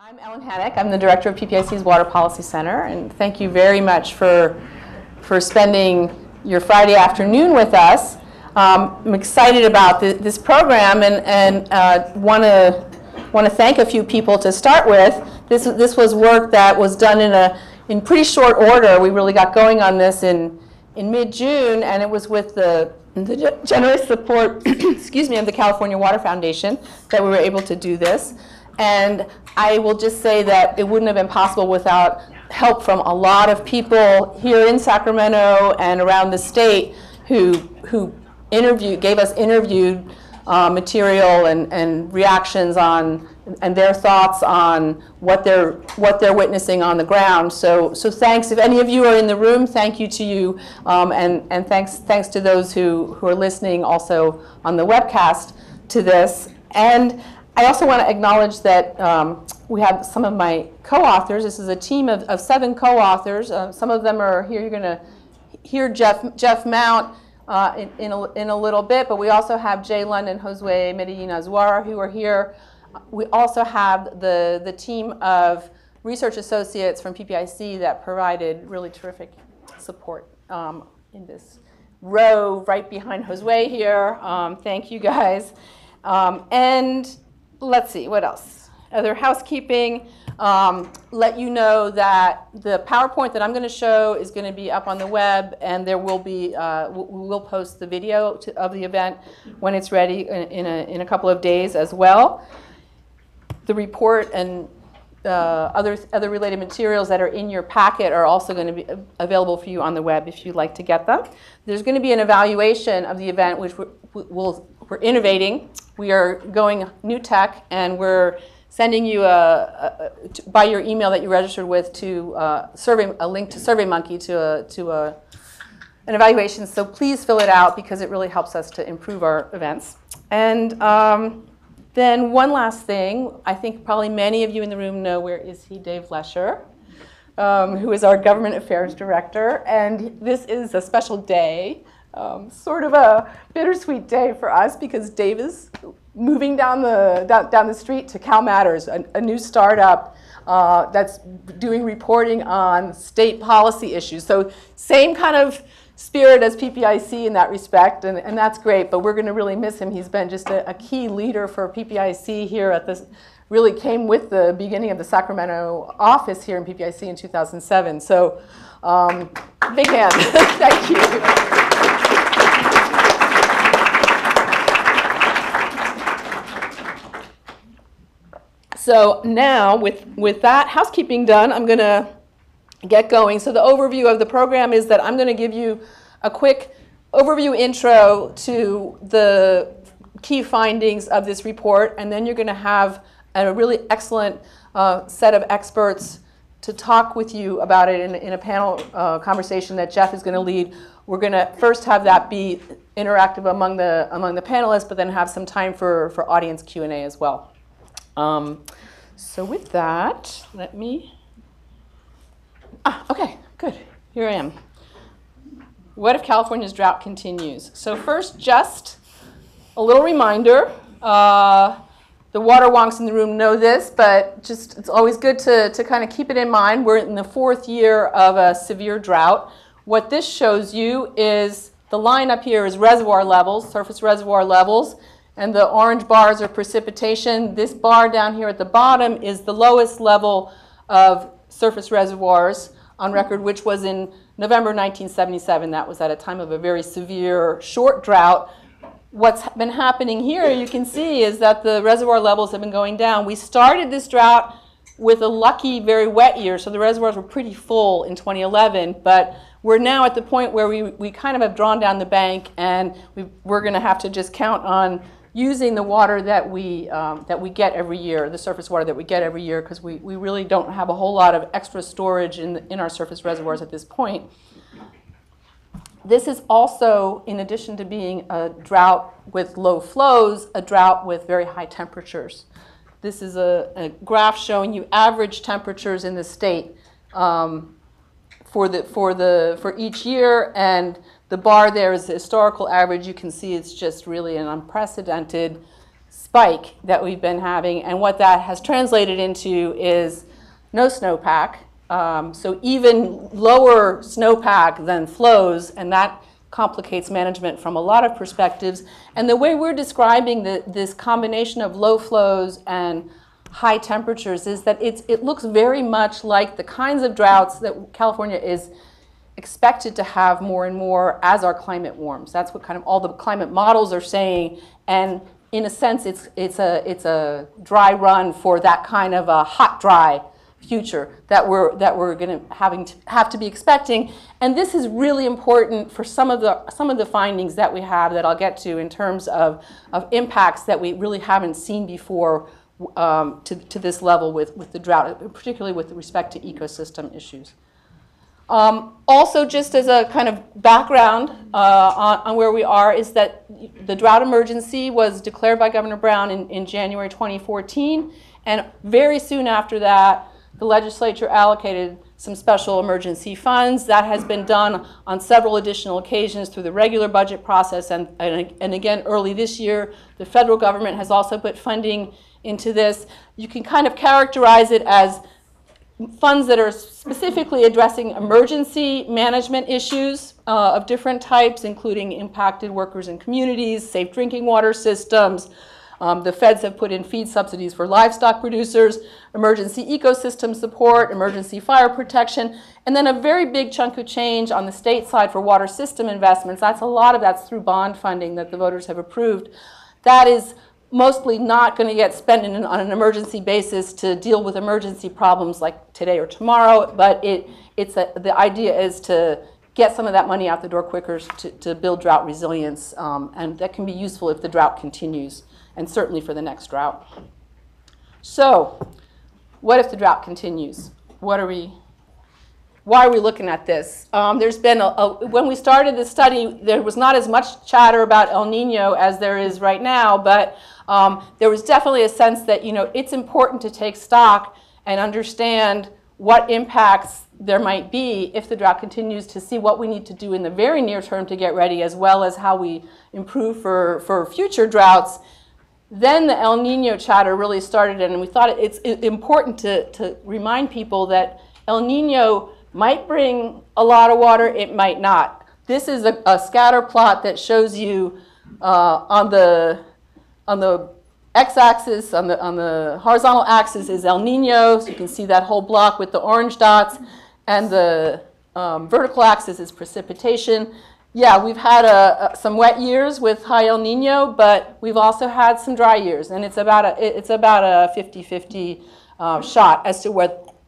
I'm Ellen Hanak. I'm the director of PPIC's Water Policy Center, and thank you very much for spending your Friday afternoon with us. I'm excited about this program and want to thank a few people to start with. This was work that was done in pretty short order. We really got going on this in mid-June, and it was with the generous support excuse me, of the California Water Foundation that we were able to do this. And I will just say that it wouldn't have been possible without help from a lot of people here in Sacramento and around the state who gave us interviewed material and reactions on and their thoughts on what they're witnessing on the ground. So thanks. If any of you are in the room, thank you to you, and thanks to those who are listening also on the webcast to this. And I also want to acknowledge that we have some of my co-authors. This is a team of 7 co-authors. Some of them are here. You're going to hear Jeff Mount in a little bit, but we also have Jay London, Josue Medellina Zuara, who are here. We also have the team of research associates from PPIC that provided really terrific support in this row right behind Josue here. Thank you guys. And let's see, what else? Other housekeeping. Let you know that the PowerPoint that I'm going to show is going to be up on the web, and there will be, we will post the video of the event when it's ready in a couple of days as well. The report and other related materials that are in your packet are also going to be available for you on the web if you'd like to get them. There's going to be an evaluation of the event, which we're innovating. We are going new tech, and we're sending you by your email that you registered with to a link to SurveyMonkey to an evaluation. So please fill it out because it really helps us to improve our events. And then one last thing, I think probably many of you in the room know, where is he? Dave Lesher, who is our Government Affairs Director. And this is a special day, sort of a bittersweet day for us, because Dave is moving down the street to Cal Matters, a new startup that's doing reporting on state policy issues. So same kind of spirit as PPIC in that respect, and that's great, but we're going to really miss him. He's been just a key leader for PPIC here at this, really came with the beginning of the Sacramento office here in PPIC in 2007. So big hand. Thank you. So now, with that housekeeping done, I'm going to get going. So the overview of the program is that I'm going to give you a quick overview intro to the key findings of this report, and then you're going to have a really excellent set of experts to talk with you about it in a panel conversation that Jeff is going to lead. We're going to first have that be interactive among the panelists, but then have some time for audience Q&A as well. So with that, let me... okay, good. Here I am. What if California's drought continues? So first, just a little reminder. The water wonks in the room know this, but just it's always good to kind of keep it in mind. We're in the 4th year of a severe drought. What this shows you is the line up here is reservoir levels, surface reservoir levels, and the orange bars are precipitation. This bar down here at the bottom is the lowest level of surface reservoirs on record, which was in November 1977. That was at a time of a very severe short drought. What's been happening here, you can see, is that the reservoir levels have been going down. We started this drought with a lucky, very wet year, so the reservoirs were pretty full in 2011, but we're now at the point where we kind of have drawn down the bank, and we're going to have to just count on using the water that we get every year, the surface water that we get every year, because we really don't have a whole lot of extra storage in our surface reservoirs at this point. This is also, in addition to being a drought with low flows, a drought with very high temperatures. This is a graph showing you average temperatures in the state for each year, and the bar there is the historical average. You can see it's just really an unprecedented spike that we've been having, and what that has translated into is no snowpack. So even lower snowpack than flows, and that complicates management from a lot of perspectives. And the way we're describing this combination of low flows and high temperatures is that it looks very much like the kinds of droughts that California is expected to have more and more as our climate warms. That's what kind of all the climate models are saying. And in a sense, it's a dry run for that kind of a hot, dry future that we're going to have to be expecting. And this is really important for some of the findings that we have that I'll get to in terms of impacts that we really haven't seen before to this level with the drought, particularly with respect to ecosystem issues. Also, just as a kind of background on where we are, is that the drought emergency was declared by Governor Brown in January 2014, and very soon after that, the legislature allocated some special emergency funds. That has been done on several additional occasions through the regular budget process, and again, early this year, the federal government has also put funding into this. You can kind of characterize it as funds that are specifically addressing emergency management issues of different types, including impacted workers and communities, safe drinking water systems. The feds have put in feed subsidies for livestock producers, emergency ecosystem support, emergency fire protection, and then a very big chunk of change on the state side for water system investments. A lot of that's through bond funding that the voters have approved. That is mostly not going to get spent on an emergency basis to deal with emergency problems like today or tomorrow, but the idea is to get some of that money out the door quicker to build drought resilience, and that can be useful if the drought continues, and certainly for the next drought. So, what if the drought continues? Why are we looking at this? There's been when we started this study, there was not as much chatter about El Nino as there is right now, but there was definitely a sense that it's important to take stock and understand what impacts there might be if the drought continues, to see what we need to do in the very near term to get ready, as well as how we improve for future droughts. Then the El Nino chatter really started, and we thought it's important to remind people that El Nino might bring a lot of water, it might not. This is a scatter plot that shows you on the x-axis, on the horizontal axis is El Nino, so you can see that whole block with the orange dots, and the vertical axis is precipitation. Yeah, we've had some wet years with high El Nino, but we've also had some dry years, and it's about a 50-50 shot as to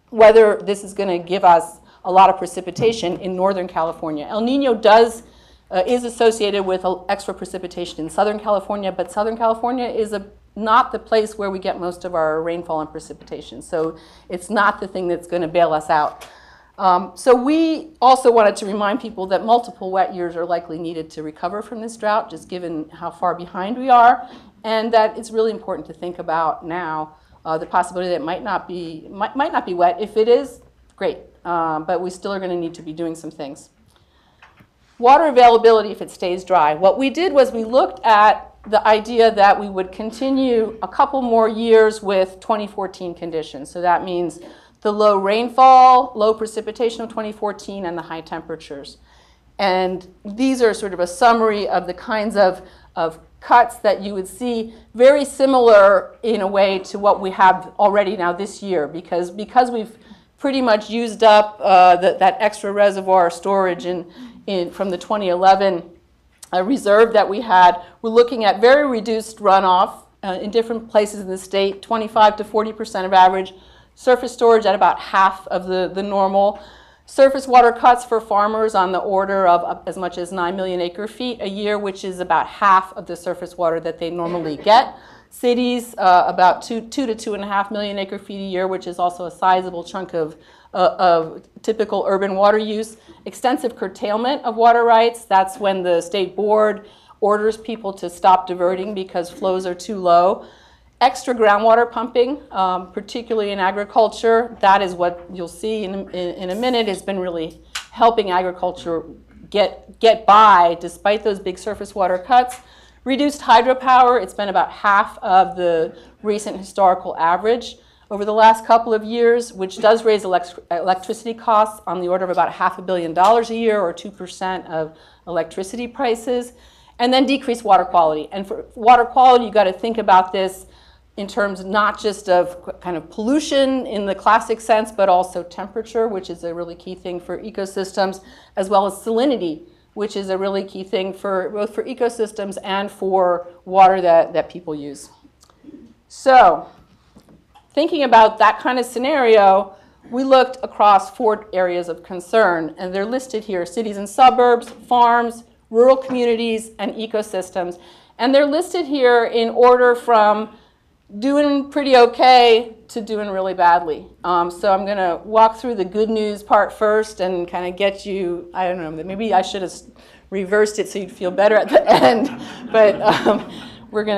whether this is going to give us a lot of precipitation in Northern California. El Nino is associated with extra precipitation in Southern California, but Southern California is not the place where we get most of our rainfall and precipitation, so it's not the thing that's going to bail us out. So we also wanted to remind people that multiple wet years are likely needed to recover from this drought, just given how far behind we are, and that it's really important to think about now the possibility that it might not be wet. If it is, great, but we still are going to need to be doing some things. Water availability if it stays dry. What we did was we looked at the idea that we would continue a couple more years with 2014 conditions. So that means the low rainfall, low precipitation of 2014, and the high temperatures. And these are sort of a summary of the kinds of cuts that you would see, very similar in a way to what we have already now this year, because we've pretty much used up that extra reservoir storage from the 2011 reserve that we had. We're looking at very reduced runoff in different places in the state, 25 to 40% of average. Surface storage at about half of the normal. Surface water cuts for farmers on the order of as much as 9 million acre feet a year, which is about half of the surface water that they normally get. Cities, about 2 to 2.5 million acre feet a year, which is also a sizable chunk of typical urban water use. Extensive curtailment of water rights. That's when the state board orders people to stop diverting because flows are too low. Extra groundwater pumping, particularly in agriculture. That is what you'll see in a minute, has been really helping agriculture get by despite those big surface water cuts. Reduced hydropower, it's been about half of the recent historical average over the last couple of years, which does raise electricity costs on the order of about $500 million a year, or 2% of electricity prices. And then decreased water quality. And for water quality, you've got to think about this in terms not just of kind of pollution in the classic sense, but also temperature, which is a really key thing for ecosystems, as well as salinity, which is a really key thing for both for ecosystems and for water that people use. So, thinking about that kind of scenario, we looked across 4 areas of concern, and they're listed here: cities and suburbs, farms, rural communities, and ecosystems. And they're listed here in order from doing pretty okay to doing really badly. So I'm going to walk through the good news part first and kind of get you, I don't know, maybe I should have reversed it so you'd feel better at the end. But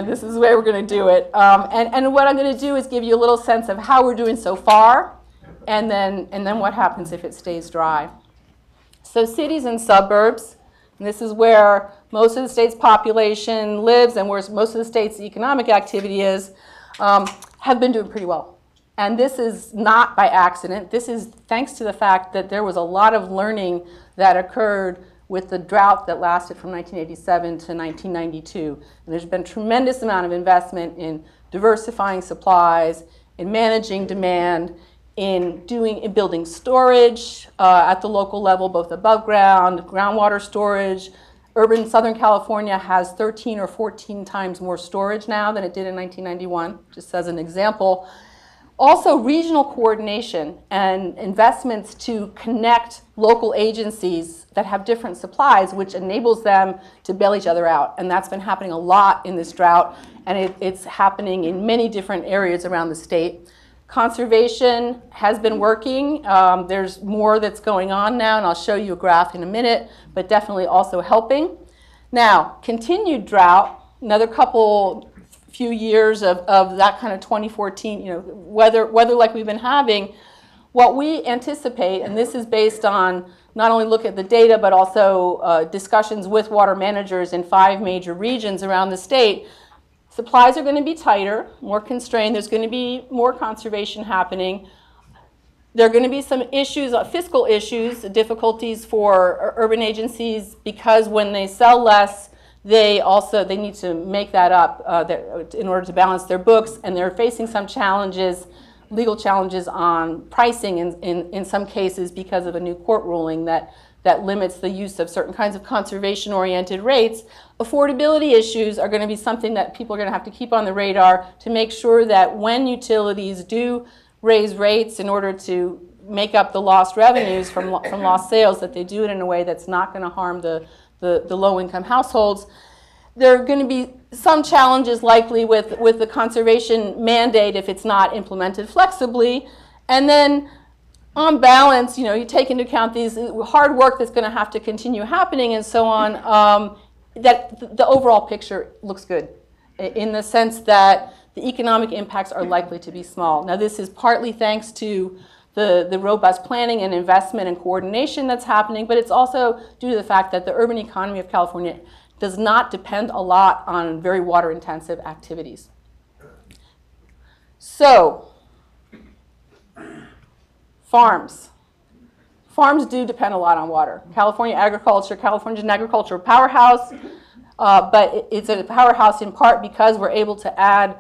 this is the way we're going to do it. And what I'm going to do is give you a little sense of how we're doing so far, and then what happens if it stays dry. So cities and suburbs, and this is where most of the state's population lives and where most of the state's economic activity is, have been doing pretty well. And this is not by accident. This is thanks to the fact that there was a lot of learning that occurred with the drought that lasted from 1987 to 1992. And there's been a tremendous amount of investment in diversifying supplies, in managing demand, in building storage at the local level, both above ground, groundwater storage. Urban Southern California has 13 or 14 times more storage now than it did in 1991, just as an example. Also, regional coordination and investments to connect local agencies that have different supplies, which enables them to bail each other out. And that's been happening a lot in this drought, and it's happening in many different areas around the state. Conservation has been working. There's more that's going on now, and I'll show you a graph in a minute, but definitely also helping. Now, continued drought, another few years of that kind of 2014, weather like we've been having. What we anticipate, and this is based on not only look at the data, but also discussions with water managers in 5 major regions around the state, supplies are going to be tighter, more constrained. There's going to be more conservation happening. There are going to be some issues, fiscal issues, difficulties for urban agencies, because when they sell less, they need to make that up in order to balance their books, and they're facing some challenges, legal challenges on pricing in some cases because of a new court ruling that limits the use of certain kinds of conservation-oriented rates. Affordability issues are going to be something that people are going to have to keep on the radar to make sure that when utilities do raise rates in order to make up the lost revenues from lost sales, that they do it in a way that's not going to harm the low-income households. There are going to be some challenges likely with the conservation mandate if it's not implemented flexibly. And then on balance, you take into account these hard work that's going to have to continue happening and so on, that the overall picture looks good in the sense that the economic impacts are likely to be small. Now, this is partly thanks to the robust planning and investment and coordination that's happening, but it's also due to the fact that the urban economy of California does not depend a lot on very water-intensive activities. So, farms. Farms do depend a lot on water. California's an agricultural powerhouse, but it's a powerhouse in part because we're able to add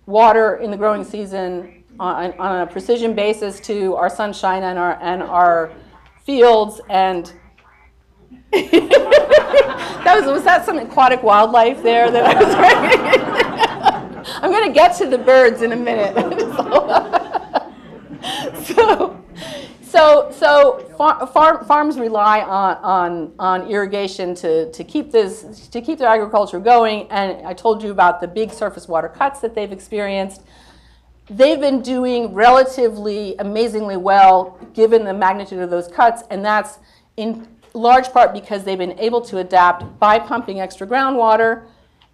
water in the growing season on a precision basis to our sunshine and our fields. And was that some aquatic wildlife there that I was I'm going to get to the birds in a minute. Farms rely on irrigation to keep their agriculture going, and I told you about the big surface water cuts that they've experienced. They've been doing relatively amazingly well given the magnitude of those cuts, and that's in large part because they've been able to adapt by pumping extra groundwater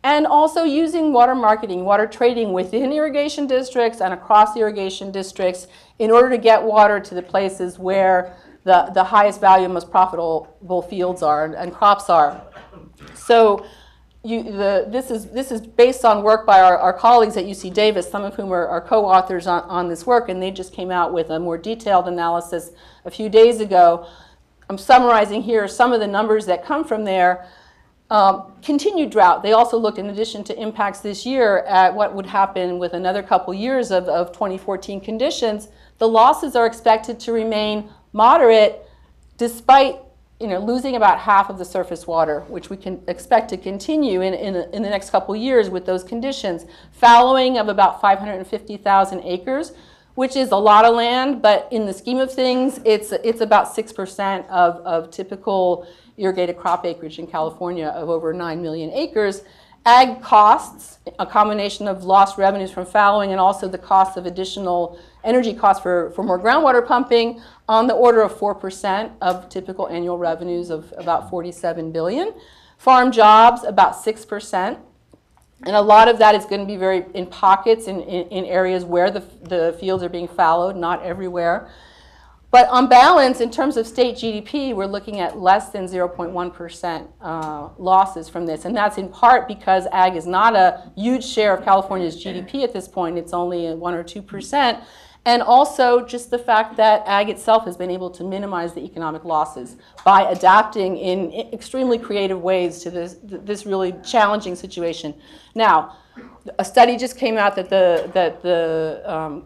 and also using water marketing, water trading within irrigation districts and across irrigation districts in order to get water to the places where the highest value and most profitable fields are and crops are. So this is based on work by our colleagues at UC Davis, some of whom are co-authors on this work, and they just came out with a more detailed analysis a few days ago. I'm summarizing here some of the numbers that come from there. Continued drought. They also looked, in addition to impacts this year, at what would happen with another couple years of 2014 conditions. The losses are expected to remain moderate despite losing about half of the surface water, which we can expect to continue in the next couple years with those conditions. Fallowing of about 550,000 acres, which is a lot of land, but in the scheme of things, it's about 6% of typical irrigated crop acreage in California of over 9 million acres. Ag costs, a combination of lost revenues from fallowing and also the cost of additional energy costs for more groundwater pumping, on the order of 4% of typical annual revenues of about $47 billion. Farm jobs, about 6%. And a lot of that is going to be very in pockets in areas where the fields are being fallowed, not everywhere. But on balance, in terms of state GDP, we're looking at less than 0.1% losses from this. And that's in part because ag is not a huge share of California's GDP at this point. It's only 1 or 2%. And also just the fact that ag itself has been able to minimize the economic losses by adapting in extremely creative ways to this really challenging situation. Now, a study just came out that the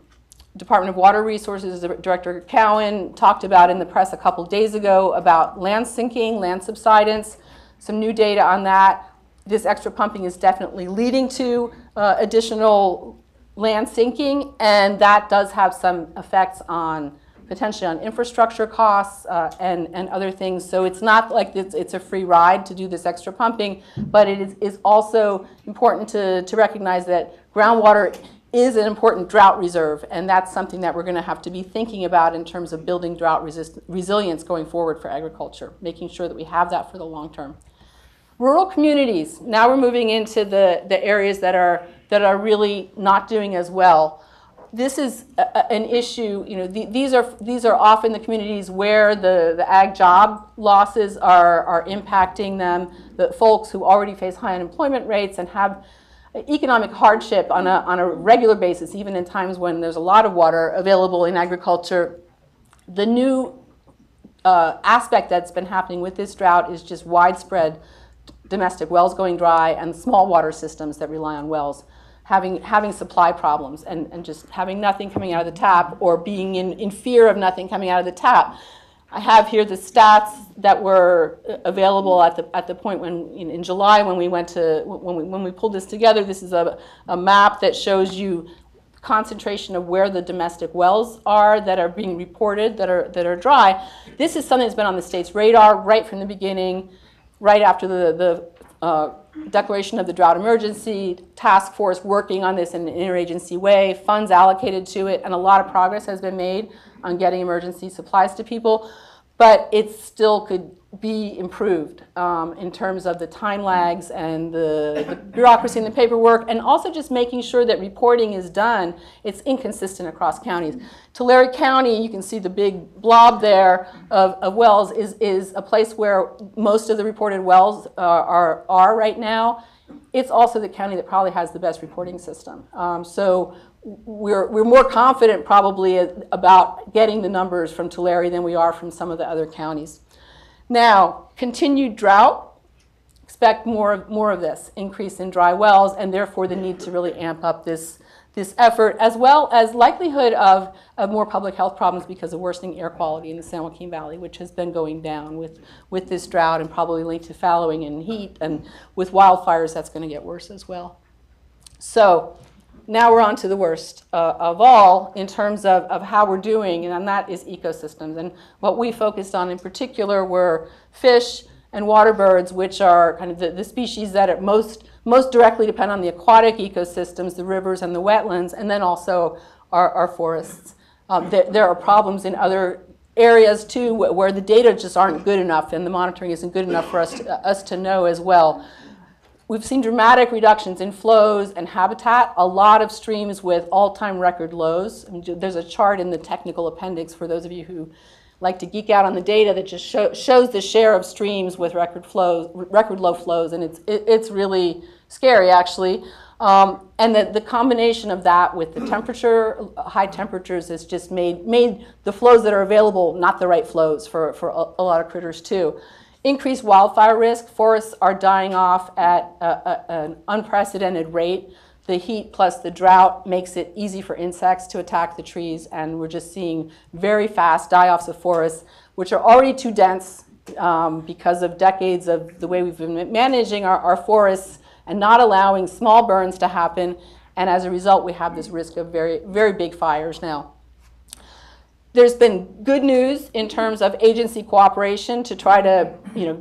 Department of Water Resources Director Cowan talked about in the press a couple days ago about land sinking, land subsidence, some new data on that. This extra pumping is definitely leading to additional land sinking, and that does have some effects on potentially on infrastructure costs and other things. So it's not like it's a free ride to do this extra pumping, but it is also important to recognize that groundwater is an important drought reserve, and that's something that we're going to have to be thinking about in terms of building drought resilience going forward for agriculture, making sure that we have that for the long term. Rural communities. Now we're moving into the areas that are really not doing as well. This is an issue. These are often the communities where the ag job losses are impacting them. The folks who already face high unemployment rates and have economic hardship on a regular basis, even in times when there's a lot of water available in agriculture. The new aspect that's been happening with this drought is just widespread domestic wells going dry and small water systems that rely on wells having supply problems and just having nothing coming out of the tap, or being in fear of nothing coming out of the tap. I have here the stats that were available at the point when in July when we pulled this together. This is a map that shows you concentration of where the domestic wells are that are being reported that are dry. This is something that's been on the state's radar right from the beginning, right after the declaration of the drought emergency, task force working on this in an interagency way, funds allocated to it, and a lot of progress has been made on getting emergency supplies to people, but it still could be improved in terms of the time lags and the bureaucracy and the paperwork, and also just making sure that reporting is done. It's inconsistent across counties. Tulare County, you can see the big blob there of wells, is a place where most of the reported wells are right now. It's also the county that probably has the best reporting system. So we're more confident probably about getting the numbers from Tulare than we are from some of the other counties. Now, continued drought, expect more of this increase in dry wells, and therefore the need to really amp up this effort, as well as likelihood of more public health problems because of worsening air quality in the San Joaquin Valley, which has been going down with this drought and probably linked to fallowing and heat, and with wildfires that's going to get worse as well. So now we're on to the worst of all in terms of how we're doing, and that is ecosystems. And what we focused on in particular were fish and water birds, which are kind of the species that are most directly depend on the aquatic ecosystems, the rivers and the wetlands, and then also our forests. There are problems in other areas too where the data just aren't good enough and the monitoring isn't good enough for us to know as well. we've seen dramatic reductions in flows and habitat, a lot of streams with all-time record lows. I mean, there's a chart in the technical appendix for those of you who like to geek out on the data that just shows the share of streams with record low flows, and it's really scary, actually. And the combination of that with the temperature, high temperatures, has just made the flows that are available not the right flows for a lot of critters, too. Increased wildfire risk. Forests are dying off at an unprecedented rate. The heat plus the drought makes it easy for insects to attack the trees, and we're just seeing very fast die-offs of forests, which are already too dense because of decades of the way we've been managing our forests and not allowing small burns to happen. And as a result, we have this risk of very, very big fires now. There's been good news in terms of agency cooperation to try to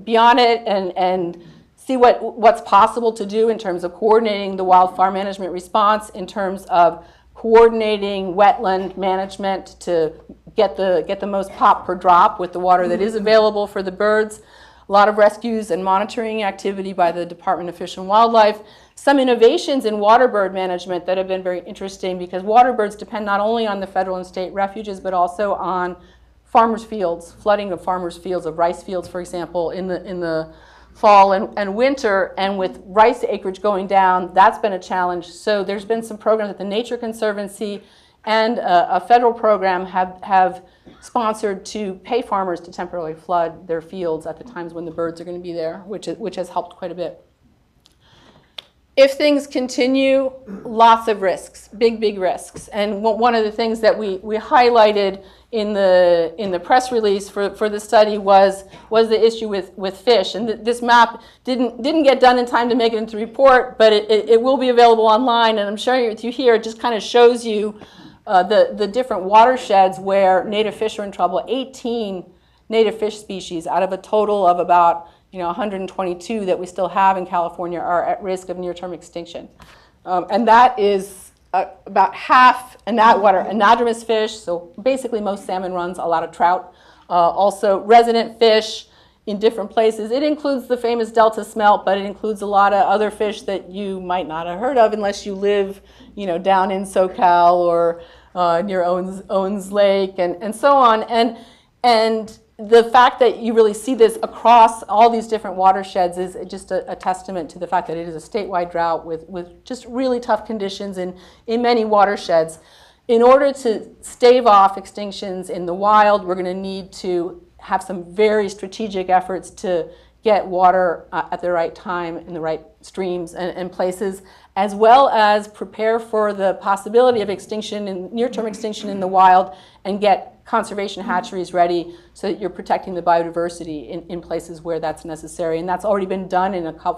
be on it and see what's possible to do in terms of coordinating the wildfire management response, in terms of coordinating wetland management to get the most pop per drop with the water that is available for the birds. A lot of rescues and monitoring activity by the Department of Fish and Wildlife. Some innovations in waterbird management that have been very interesting, because waterbirds depend not only on the federal and state refuges, but also on farmers' fields, flooding of farmers' fields, of rice fields, for example, in the fall and winter. And with rice acreage going down, that's been a challenge. So there's been some programs at the Nature Conservancy and a federal program have sponsored to pay farmers to temporarily flood their fields at the times when the birds are going to be there, which has helped quite a bit. If things continue, lots of risks, big risks. And one of the things that we highlighted in the press release for the study was the issue with fish. And this map didn't get done in time to make it into the report, but it will be available online, and I'm sharing it with you here. It just kind of shows you the different watersheds where native fish are in trouble. 18 native fish species out of a total of about 122 that we still have in California are at risk of near-term extinction. And that is about half anadromous fish, so basically most salmon runs, a lot of trout. Also resident fish in different places. It includes the famous Delta smelt, but it includes a lot of other fish that you might not have heard of unless you live down in SoCal or near Owens Lake and so on. And the fact that you really see this across all these different watersheds is just a testament to the fact that it is a statewide drought with just really tough conditions in many watersheds. In order to stave off extinctions in the wild, we're going to need to have some very strategic efforts to get water at the right time in the right streams and places, as well as prepare for the possibility of extinction and near-term extinction in the wild, and get conservation hatcheries ready so that you're protecting the biodiversity in places where that's necessary. And that's already been done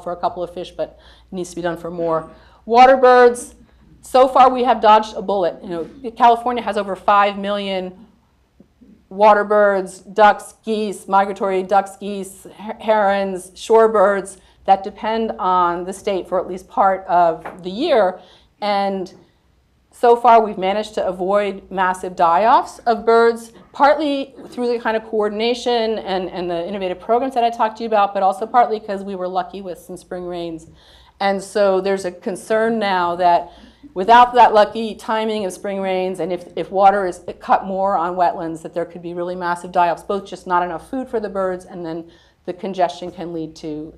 for a couple of fish, but it needs to be done for more. Water birds, so far we have dodged a bullet. California has over 5 million water birds, ducks, geese, migratory ducks, geese, herons, shorebirds that depend on the state for at least part of the year. And so far we've managed to avoid massive die-offs of birds, partly through the kind of coordination and the innovative programs that I talked to you about, but also partly because we were lucky with some spring rains. And so there's a concern now that without that lucky timing of spring rains, and if water is cut more on wetlands, that there could be really massive die-offs, both just not enough food for the birds, and then the congestion can lead to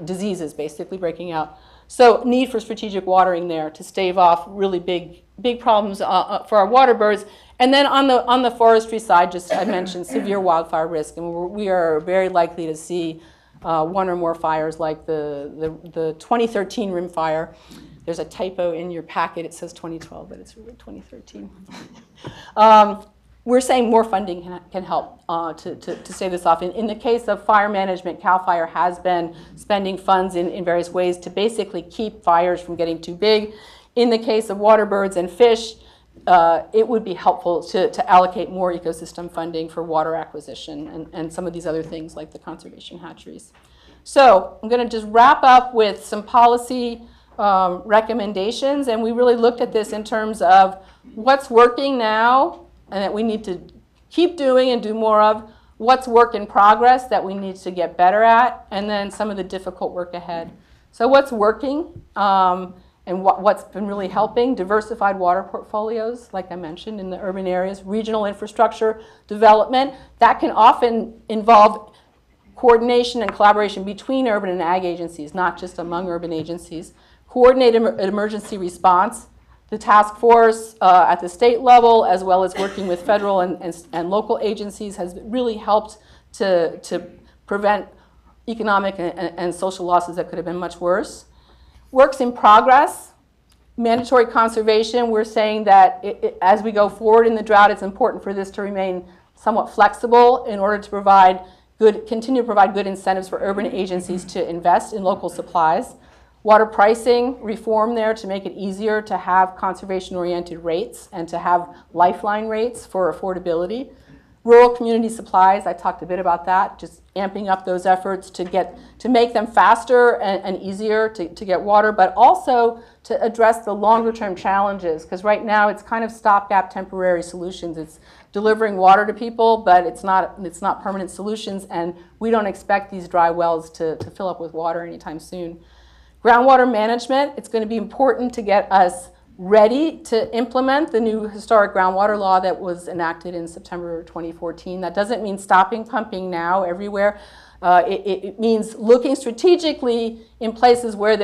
diseases basically breaking out. So need for strategic watering there to stave off really big problems for our water birds. And then on the forestry side, just I mentioned severe wildfire risk, and we are very likely to see one or more fires like the 2013 Rim Fire. There's a typo in your packet. It says 2012, but it's really 2013. We're saying more funding can help to stave this off. In the case of fire management, CAL FIRE has been spending funds in various ways to basically keep fires from getting too big. In the case of water birds and fish, it would be helpful to allocate more ecosystem funding for water acquisition and some of these other things like the conservation hatcheries. So I'm going to just wrap up with some policy recommendations, and we really looked at this in terms of what's working now and that we need to keep doing and do more of, what's work in progress that we need to get better at, and then some of the difficult work ahead. So what's working and what's been really helping? Diversified water portfolios, like I mentioned, in the urban areas, regional infrastructure development. That can often involve coordination and collaboration between urban and ag agencies, not just among urban agencies. Coordinated emergency response. The task force at the state level, as well as working with federal and local agencies, has really helped to prevent economic and social losses that could have been much worse. Works in progress, mandatory conservation. We're saying that as we go forward in the drought, it's important for this to remain somewhat flexible in order to continue to provide good incentives for urban agencies to invest in local supplies. Water pricing reform there to make it easier to have conservation-oriented rates and to have lifeline rates for affordability. Rural community supplies, I talked a bit about that, just amping up those efforts to make them faster and easier to get water, but also to address the longer-term challenges, because right now it's kind of stopgap temporary solutions. It's delivering water to people, but it's not permanent solutions, and we don't expect these dry wells to fill up with water anytime soon. Groundwater management, it's going to be important to get us ready to implement the new historic groundwater law that was enacted in September 2014. That doesn't mean stopping pumping now everywhere. It means looking strategically in places where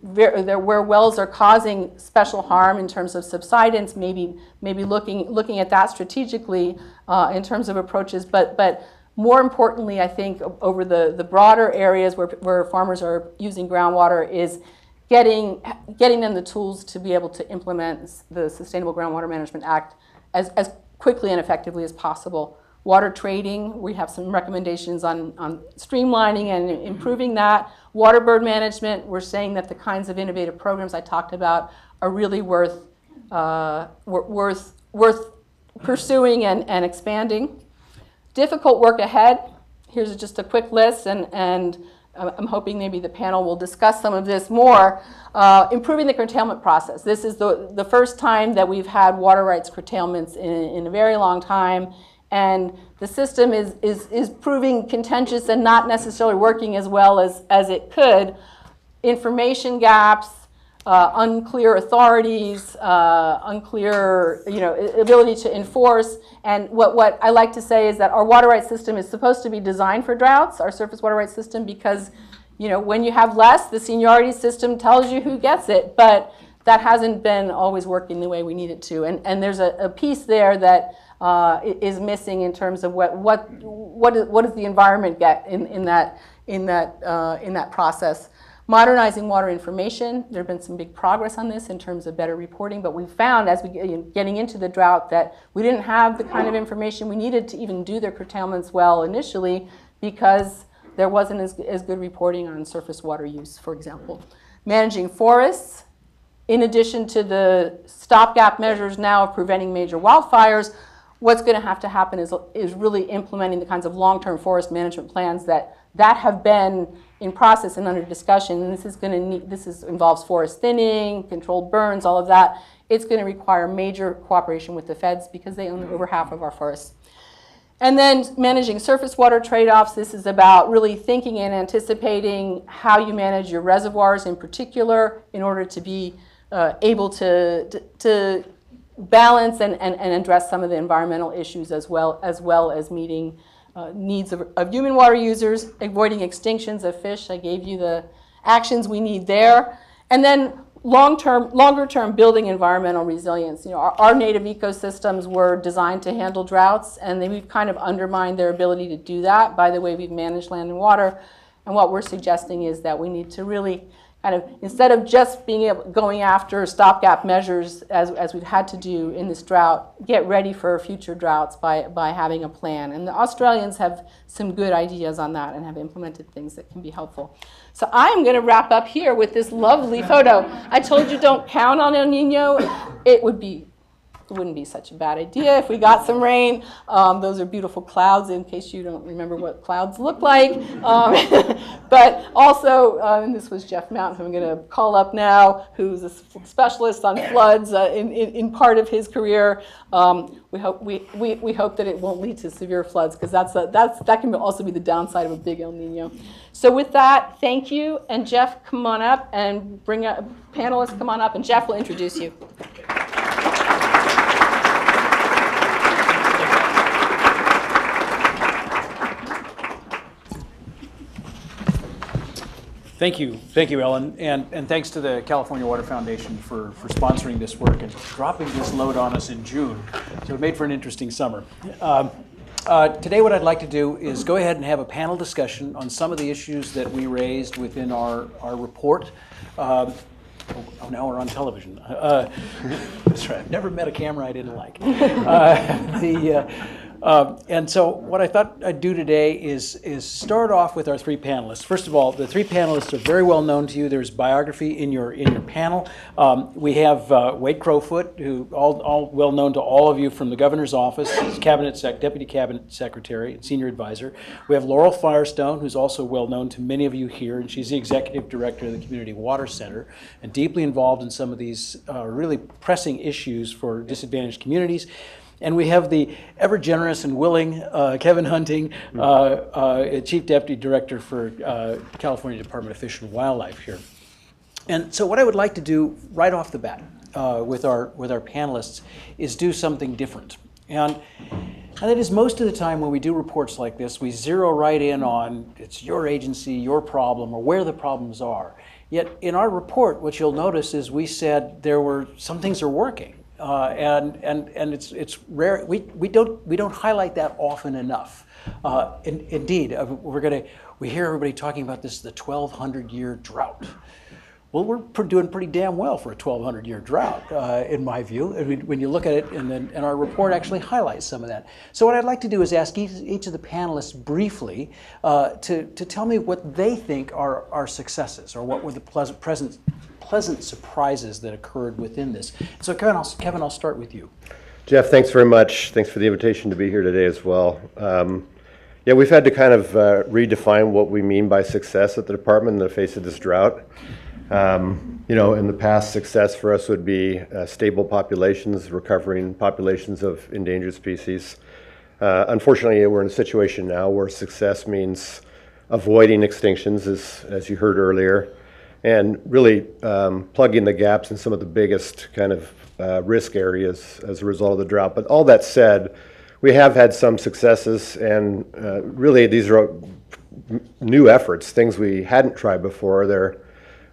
where wells are causing special harm in terms of subsidence, maybe looking at that strategically in terms of approaches, but more importantly, I think, over the broader areas where farmers are using groundwater is getting them the tools to be able to implement the Sustainable Groundwater Management Act as quickly and effectively as possible. Water trading, we have some recommendations on streamlining and improving that. Waterbird management, we're saying that the kinds of innovative programs I talked about are really worth pursuing and expanding. Difficult work ahead. Here's just a quick list, and I'm hoping maybe the panel will discuss some of this more. Improving the curtailment process. This is the first time that we've had water rights curtailments in a very long time, and the system is proving contentious and not necessarily working as well as it could. Information gaps, unclear authorities, unclear ability to enforce. And what I like to say is that our water rights system is supposed to be designed for droughts, our surface water rights system, because when you have less, the seniority system tells you who gets it, but that hasn't been always working the way we need it to. And there's a piece there that is missing in terms of what does the environment get in that process. Modernizing water information, there have been some big progress on this in terms of better reporting, but we found as we getting into the drought that we didn't have the kind of information we needed to even do their curtailments well initially, because there wasn't as good reporting on surface water use, for example. Managing forests, in addition to the stopgap measures now of preventing major wildfires, what's going to happen is really implementing the kinds of long-term forest management plans that have been in process and under discussion. And this involves forest thinning, controlled burns, all of that. It's going to require major cooperation with the feds because they own over half of our forests. And then managing surface water trade-offs. This is about really thinking and anticipating how you manage your reservoirs in particular in order to be able to balance and address some of the environmental issues as well as meeting needs of human water users, avoiding extinctions of fish. I gave you the actions we need there. And then longer-term building environmental resilience. Our native ecosystems were designed to handle droughts, and we've kind of undermined their ability to do that by the way we've managed land and water. And what we're suggesting is that we need to really instead of just going after stopgap measures as we've had to do in this drought, get ready for future droughts by having a plan. And the Australians have some good ideas on that and have implemented things that can be helpful. So I'm going to wrap up here with this lovely photo. I told you don't count on El Nino. It would be it wouldn't be such a bad idea if we got some rain. Those are beautiful clouds, in case you don't remember what clouds look like. But also, and this was Jeff Mountain, who I'm going to call up now, who's a specialist on floods in part of his career. We hope that it won't lead to severe floods, because that can also be the downside of a big El Nino. So with that, thank you, and Jeff, come on up and bring up panelists. Come on up, and Jeff will introduce you. Thank you, Ellen, and thanks to the California Water Foundation for sponsoring this work and dropping this load on us in June. So it made for an interesting summer. Today what I'd like to do is go ahead and have a panel discussion on some of the issues that we raised within our report. Oh, now we're on television. That's right, I've never met a camera I didn't like. And so what I thought I'd do today is start off with our three panelists. First of all, the three panelists are very well known to you. There's biography in your panel. We have Wade Crowfoot, who all well known to all of you from the governor's office. He's Deputy Cabinet Secretary and Senior Advisor. We have Laurel Firestone, who's also well known to many of you here, and she's the Executive Director of the Community Water Center and deeply involved in some of these really pressing issues for disadvantaged communities. And we have the ever generous and willing Kevin Hunting, Chief Deputy Director for California Department of Fish and Wildlife here. And so what I would like to do right off the bat with our panelists is do something different. And that is, most of the time when we do reports like this, we zero right in on it's your agency, your problem, or where the problems are. Yet in our report, what you'll notice is we said some things are working. And it's rare. We don't highlight that often enough. Indeed, we hear everybody talking about this, the 1,200-year drought. Well, we're doing pretty damn well for a 1,200-year drought, in my view. When you look at it, and our report actually highlights some of that. So what I'd like to do is ask each of the panelists briefly to tell me what they think are our successes, or what were the pleasant surprises that occurred within this. So Kevin, I'll start with you. Jeff, thanks very much. Thanks for the invitation to be here today as well. Yeah, we've had to kind of redefine what we mean by success at the department in the face of this drought. In the past, success for us would be stable populations, recovering populations of endangered species. Unfortunately, we're in a situation now where success means avoiding extinctions, as you heard earlier, and really plugging the gaps in some of the biggest kind of risk areas as a result of the drought. But all that said, we have had some successes, and really these are new efforts, things we hadn't tried before.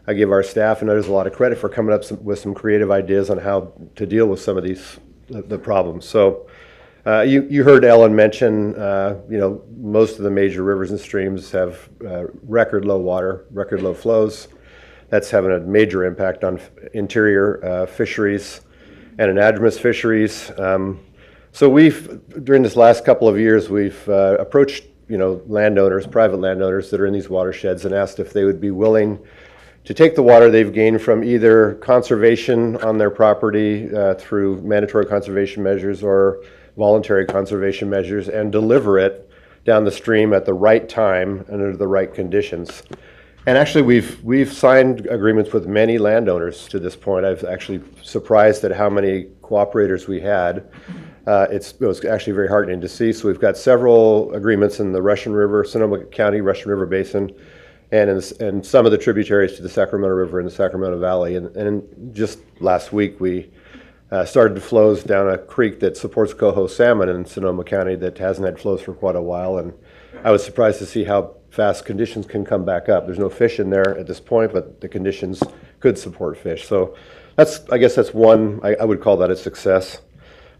I give our staff and others a lot of credit for coming up with some creative ideas on how to deal with some of the problems. So you heard Ellen mention, most of the major rivers and streams have record low water, record low flows. That's having a major impact on interior fisheries and anadromous fisheries. So during this last couple of years, we've approached landowners, private landowners that are in these watersheds, and asked if they would be willing to take the water they've gained from either conservation on their property through mandatory conservation measures or voluntary conservation measures and deliver it down the stream at the right time and under the right conditions. And actually, we've signed agreements with many landowners to this point. I've actually surprised at how many cooperators we had. It was actually very heartening to see. So we've got several agreements in the Russian River, Sonoma County, Russian River Basin, and in some of the tributaries to the Sacramento River in the Sacramento Valley. And just last week, we started flows down a creek that supports coho salmon in Sonoma County that hasn't had flows for quite a while. And I was surprised to see how fast conditions can come back up. There's no fish in there at this point, but the conditions could support fish. So I guess that's one, I would call that a success.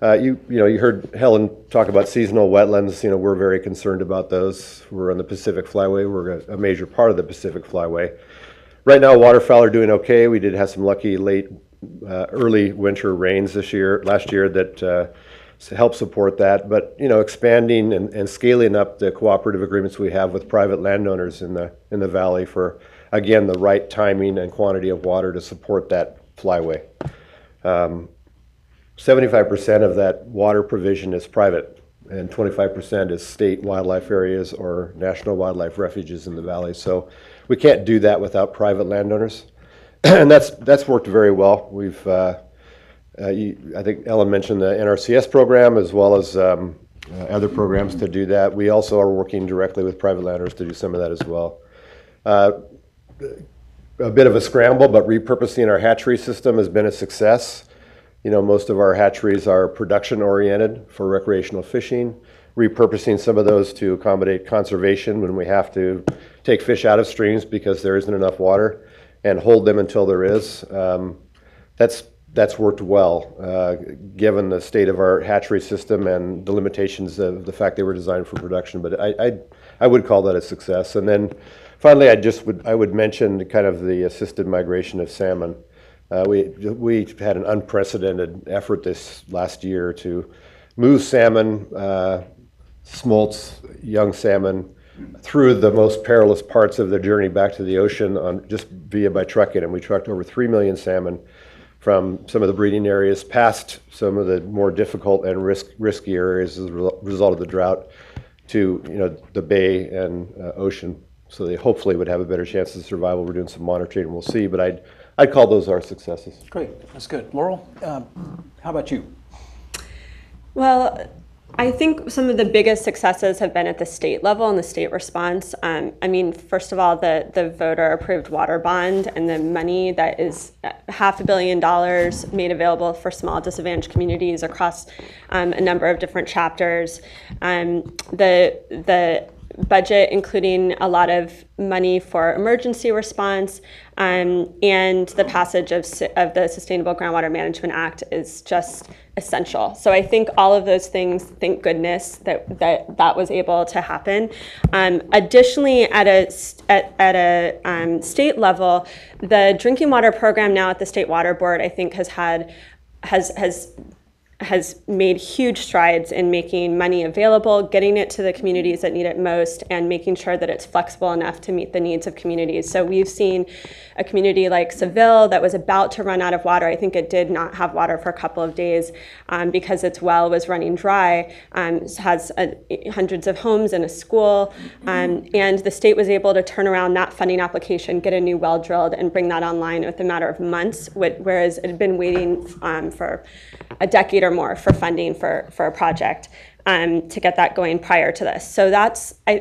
You heard Helen talk about seasonal wetlands. We're very concerned about those. We're on the Pacific Flyway. We're a major part of the Pacific Flyway. Right now, waterfowl are doing okay. We did have some lucky early winter rains last year that help support that. But expanding and scaling up the cooperative agreements we have with private landowners in the valley for, again, the right timing and quantity of water to support that flyway. 75% of that water provision is private, and 25% is state wildlife areas or national wildlife refuges in the valley. So we can't do that without private landowners, and that's worked very well. We've I think Ellen mentioned the NRCS program as well as other programs to do that. We also are working directly with private landowners to do some of that as well. A bit of a scramble, but repurposing our hatchery system has been a success. You know, most of our hatcheries are production oriented for recreational fishing. Repurposing some of those to accommodate conservation when we have to take fish out of streams because there isn't enough water and hold them until there is. That's worked well, given the state of our hatchery system and the limitations of the fact they were designed for production. But I would call that a success. And then finally, I would mention kind of the assisted migration of salmon. We had an unprecedented effort this last year to move salmon, smolts, young salmon, through the most perilous parts of their journey back to the ocean on just by trucking. And we trucked over 3 million salmon from some of the breeding areas past some of the more difficult and risky areas as a result of the drought to the bay and ocean. So they hopefully would have a better chance of survival. We're doing some monitoring and we'll see, but I'd call those our successes. Great, that's good. Laurel, how about you? Well, I think some of the biggest successes have been at the state level and the state response. I mean, first of all, the voter-approved water bond and the money that is $500 million made available for small disadvantaged communities across a number of different chapters. The budget, including a lot of money for emergency response, and the passage of the Sustainable Groundwater Management Act is just essential. So I think all of those things, thank goodness that was able to happen. Additionally, at a state level, the drinking water program now at the State Water Board, I think, has made huge strides in making money available, getting it to the communities that need it most, and making sure that it's flexible enough to meet the needs of communities. So we've seen a community like Seville that was about to run out of water. I think it did not have water for a couple of days because its well was running dry. Has hundreds of homes and a school, and the state was able to turn around that funding application, get a new well drilled, and bring that online within a matter of months, whereas it had been waiting for a decade or more for funding for a project to get that going prior to this. So that's I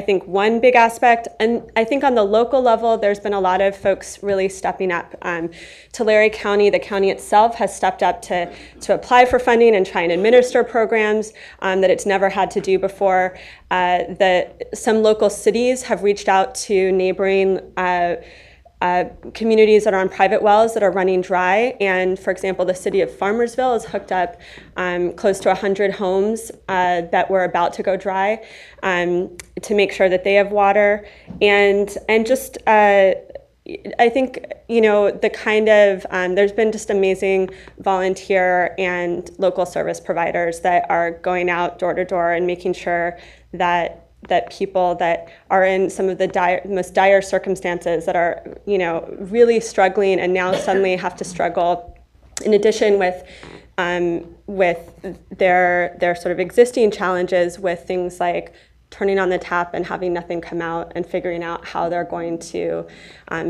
think one big aspect. And I think on the local level, there's been a lot of folks really stepping up. Tulare County, the county itself, has stepped up to apply for funding and try and administer programs that it's never had to do before. Some local cities have reached out to neighboring communities that are on private wells that are running dry. And for example, the city of Farmersville has hooked up close to 100 homes that were about to go dry to make sure that they have water. And just, I think, the kind of, there's been just amazing volunteer and local service providers that are going out door to door and making sure that people that are in some of the most dire circumstances that are, really struggling and now suddenly have to struggle, in addition with their sort of existing challenges with things like turning on the tap and having nothing come out and figuring out how they're going to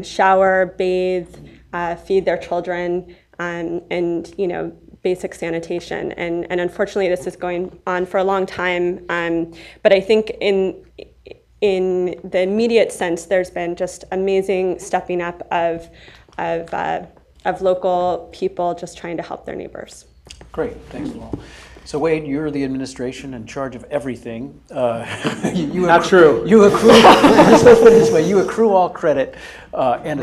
shower, bathe, feed their children, and basic sanitation. And unfortunately, this is going on for a long time. But I think in the immediate sense, there's been just amazing stepping up of local people just trying to help their neighbors. Great, thanks, Laurel. So Wade, you're the administration in charge of everything. Not true. You accrue. Let's put it this way: you accrue all credit and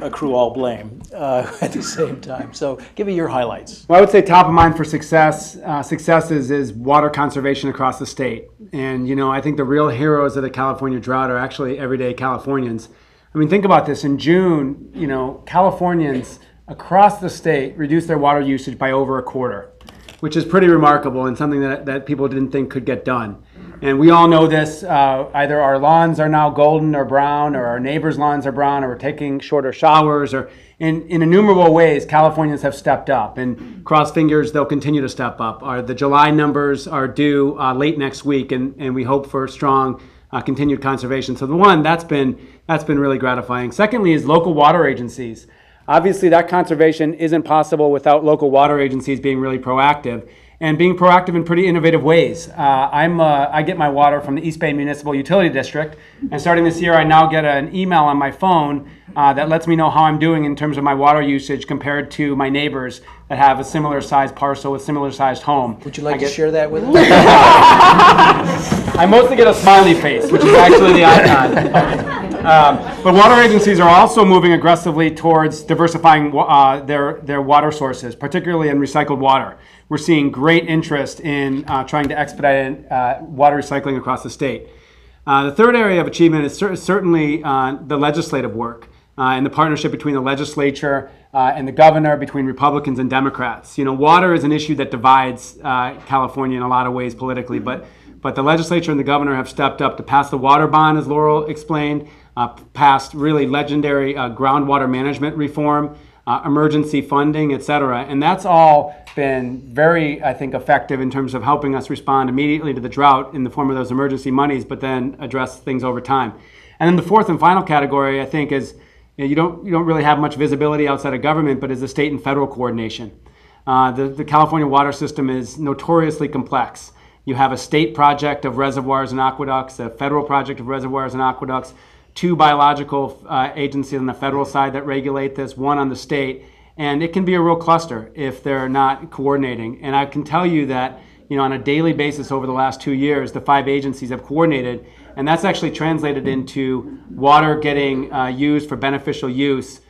accrue all blame at the same time. So, give me your highlights. Well, I would say top of mind for successes is water conservation across the state. And I think the real heroes of the California drought are actually everyday Californians. I mean, think about this. In June, Californians across the state reduced their water usage by over a quarter, which is pretty remarkable and something that people didn't think could get done. And we all know this, either our lawns are now golden or brown, or our neighbors' lawns are brown, or we're taking shorter showers, or in innumerable ways, Californians have stepped up. And cross fingers, they'll continue to step up. The July numbers are due late next week, and we hope for strong continued conservation. So that's been really gratifying. Secondly is local water agencies. Obviously, that conservation isn't possible without local water agencies being really proactive, and being proactive in pretty innovative ways. I get my water from the East Bay Municipal Utility District, and starting this year, I now get an email on my phone that lets me know how I'm doing in terms of my water usage compared to my neighbors that have a similar sized parcel with similar sized home. Would you like to share that with us? I mostly get a smiley face, which is actually the icon. But water agencies are also moving aggressively towards diversifying their water sources, particularly in recycled water. We're seeing great interest in trying to expedite water recycling across the state. The third area of achievement is certainly the legislative work and the partnership between the legislature and the governor, between Republicans and Democrats. You know, water is an issue that divides California in a lot of ways politically, but the legislature and the governor have stepped up to pass the water bond, as Laurel explained, passed really legendary groundwater management reform, emergency funding, et cetera. And that's all been very, I think, effective in terms of helping us respond immediately to the drought in the form of those emergency monies, but then address things over time. And then the fourth and final category, I think, is you don't really have much visibility outside of government, but is the state and federal coordination. The California water system is notoriously complex. You have a state project of reservoirs and aqueducts, a federal project of reservoirs and aqueducts, two biological agencies on the federal side that regulate this, one on the state, and it can be a real cluster if they're not coordinating. And I can tell you that, you know, on a daily basis over the last 2 years, the 5 agencies have coordinated, and that's actually translated into water getting used for beneficial use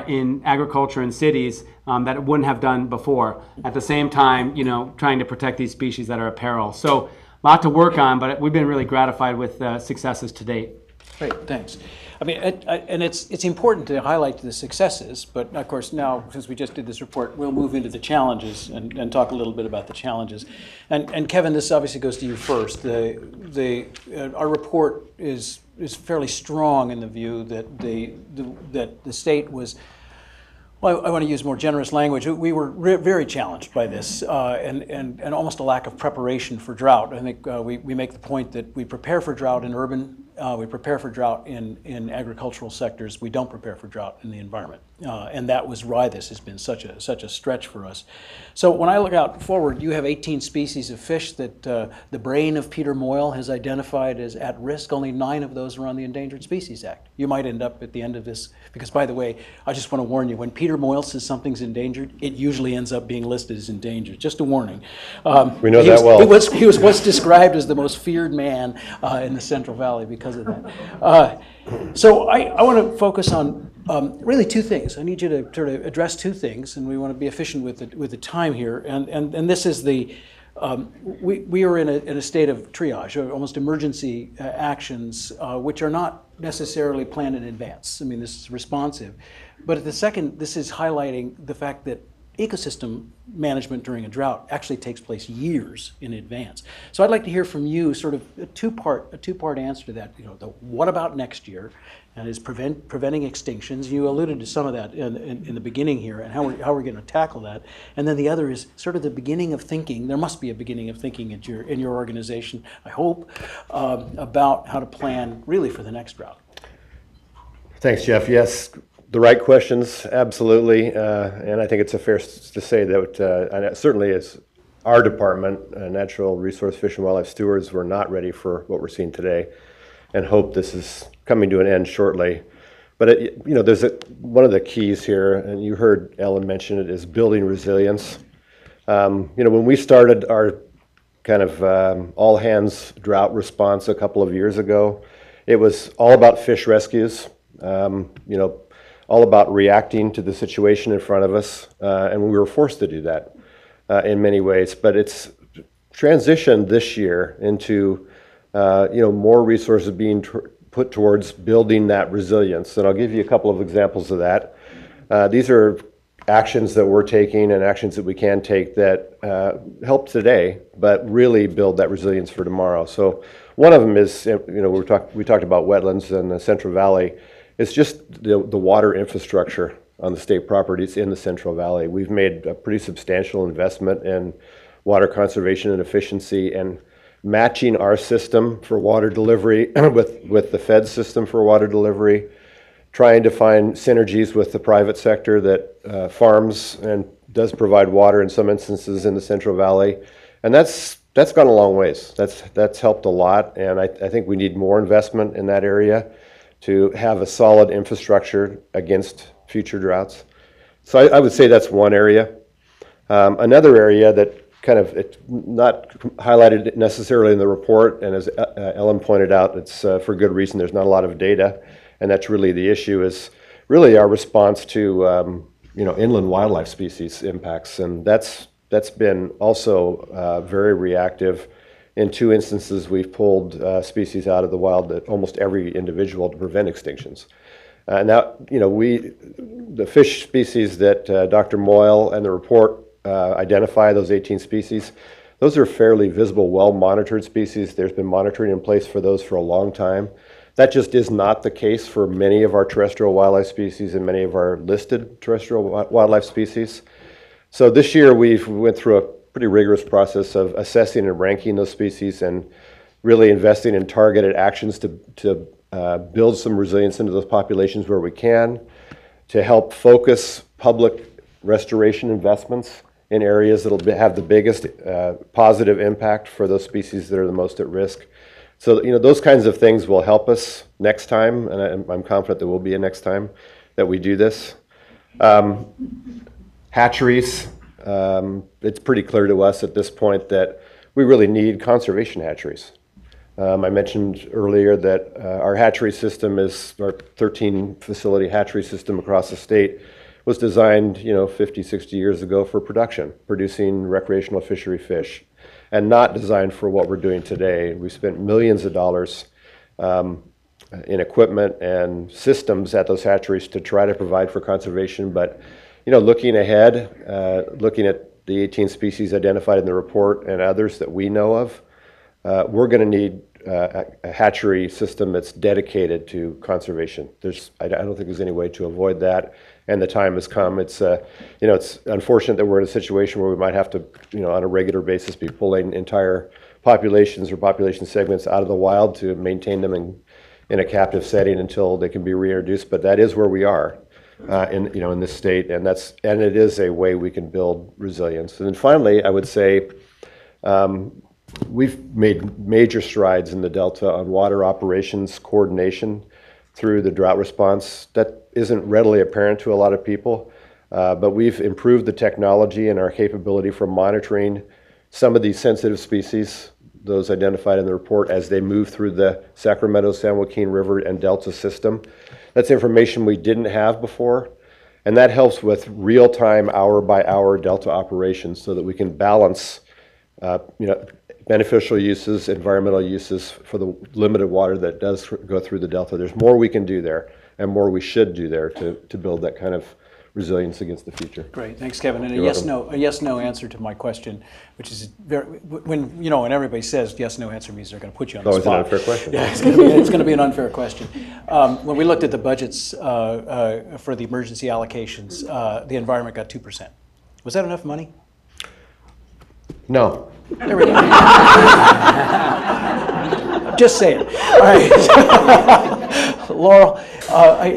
in agriculture in cities that it wouldn't have done before. At the same time, you know, trying to protect these species that are at peril. So a lot to work on, but we've been really gratified with successes to date. Great, thanks. I mean, and it's important to highlight the successes, but of course now, since we just did this report, we'll move into the challenges and talk a little bit about the challenges. And Kevin, this obviously goes to you first. Our report is fairly strong in the view that the state was. Well, I want to use more generous language. We were very challenged by this and almost a lack of preparation for drought. I think we make the point that we prepare for drought in urban, we prepare for drought in agricultural sectors. We don't prepare for drought in the environment. And that was why this has been such a stretch for us. So when I look out forward, you have 18 species of fish that the brain of Peter Moyle has identified as at risk. Only 9 of those are on the Endangered Species Act. You might end up at the end of this, because by the way, I just want to warn you, when Peter Moyle says something's endangered, it usually ends up being listed as endangered. Just a warning. We know that well. He was once described as the most feared man in the Central Valley because of that. So I want to focus on really 2 things. I need you to sort of address 2 things, and we want to be efficient with the time here. And this is the we are in a state of triage, almost emergency actions, which are not necessarily planned in advance. I mean, this is responsive. But at the second, this is highlighting the fact that ecosystem management during a drought actually takes place years in advance. So I'd like to hear from you sort of a two-part answer to that. You know, the what about next year, and is preventing extinctions. You alluded to some of that in the beginning here, and how we're going to tackle that. And then the other is sort of the beginning of thinking. There must be a beginning of thinking in your organization, I hope, about how to plan really for the next drought. Thanks, Jeff. Yes. The right questions, absolutely, and I think it's fair to say that certainly as our department, Natural Resource Fish and Wildlife Stewards, we're not ready for what we're seeing today, and hope this is coming to an end shortly. But you know, there's one of the keys here, and you heard Ellen mention it, is building resilience. You know, when we started our kind of all hands drought response a couple of years ago, it was all about fish rescues. You know, all about reacting to the situation in front of us, and we were forced to do that in many ways. But it's transitioned this year into you know, more resources being put towards building that resilience, and I'll give you a couple of examples of that. These are actions that we're taking and actions that we can take that help today, but really build that resilience for tomorrow. So one of them is, we talked about wetlands in the Central Valley. It's just the water infrastructure on the state properties in the Central Valley. We've made a pretty substantial investment in water conservation and efficiency, and matching our system for water delivery with the Fed system for water delivery, trying to find synergies with the private sector that farms and does provide water in some instances in the Central Valley. And that's gone a long ways. That's helped a lot, and I think we need more investment in that area to have a solid infrastructure against future droughts. So I would say that's one area. Another area that it's not highlighted necessarily in the report, and as Ellen pointed out, it's for good reason. There's not a lot of data, and that's really the issue, is really our response to inland wildlife species impacts, and that's been also very reactive. In 2 instances, we've pulled species out of the wild at almost every individual to prevent extinctions. Now, the fish species that Dr. Moyle and the report identify, those 18 species, those are fairly visible, well-monitored species. There's been monitoring in place for those for a long time. That just is not the case for many of our terrestrial wildlife species and many of our listed terrestrial wildlife species. So this year we went through a pretty rigorous process of assessing and ranking those species and really investing in targeted actions to build some resilience into those populations where we can, to help focus public restoration investments in areas that will have the biggest positive impact for those species that are the most at risk. So those kinds of things will help us next time, and I'm confident there will be a next time that we do this. Hatcheries, it's pretty clear to us at this point that we really need conservation hatcheries. I mentioned earlier that our hatchery system is, our 13 facility hatchery system across the state was designed 50, 60 years ago for producing recreational fishery fish, and not designed for what we're doing today. We spent millions of dollars in equipment and systems at those hatcheries to try to provide for conservation, but looking ahead, looking at the 18 species identified in the report and others that we know of, we're going to need a hatchery system that's dedicated to conservation. I don't think there's any way to avoid that, and the time has come. It's it's unfortunate that we're in a situation where we might have to, on a regular basis, be pulling entire populations or population segments out of the wild to maintain them in a captive setting until they can be reintroduced. But that is where we are in this state, and it is a way we can build resilience. And then finally, I would say, we've made major strides in the Delta on water operations coordination through the drought response. That isn't readily apparent to a lot of people, but we've improved the technology and our capability for monitoring some of these sensitive species, those identified in the report, as they move through the Sacramento, San Joaquin River and Delta system. That's information we didn't have before, and that helps with real-time, hour-by-hour Delta operations so that we can balance beneficial uses, environmental uses for the limited water that does go through the Delta. There's more we can do there, and more we should do there to build that kind of resilience against the future. Great, thanks, Kevin. And a yes/no answer to my question, which is when everybody says yes/no answer means they're going to put you on the spot. Always an unfair question. Yeah, it's going to be an unfair question. When we looked at the budgets for the emergency allocations, the environment got 2%. Was that enough money? No. There we go. Just saying. All right. Laurel,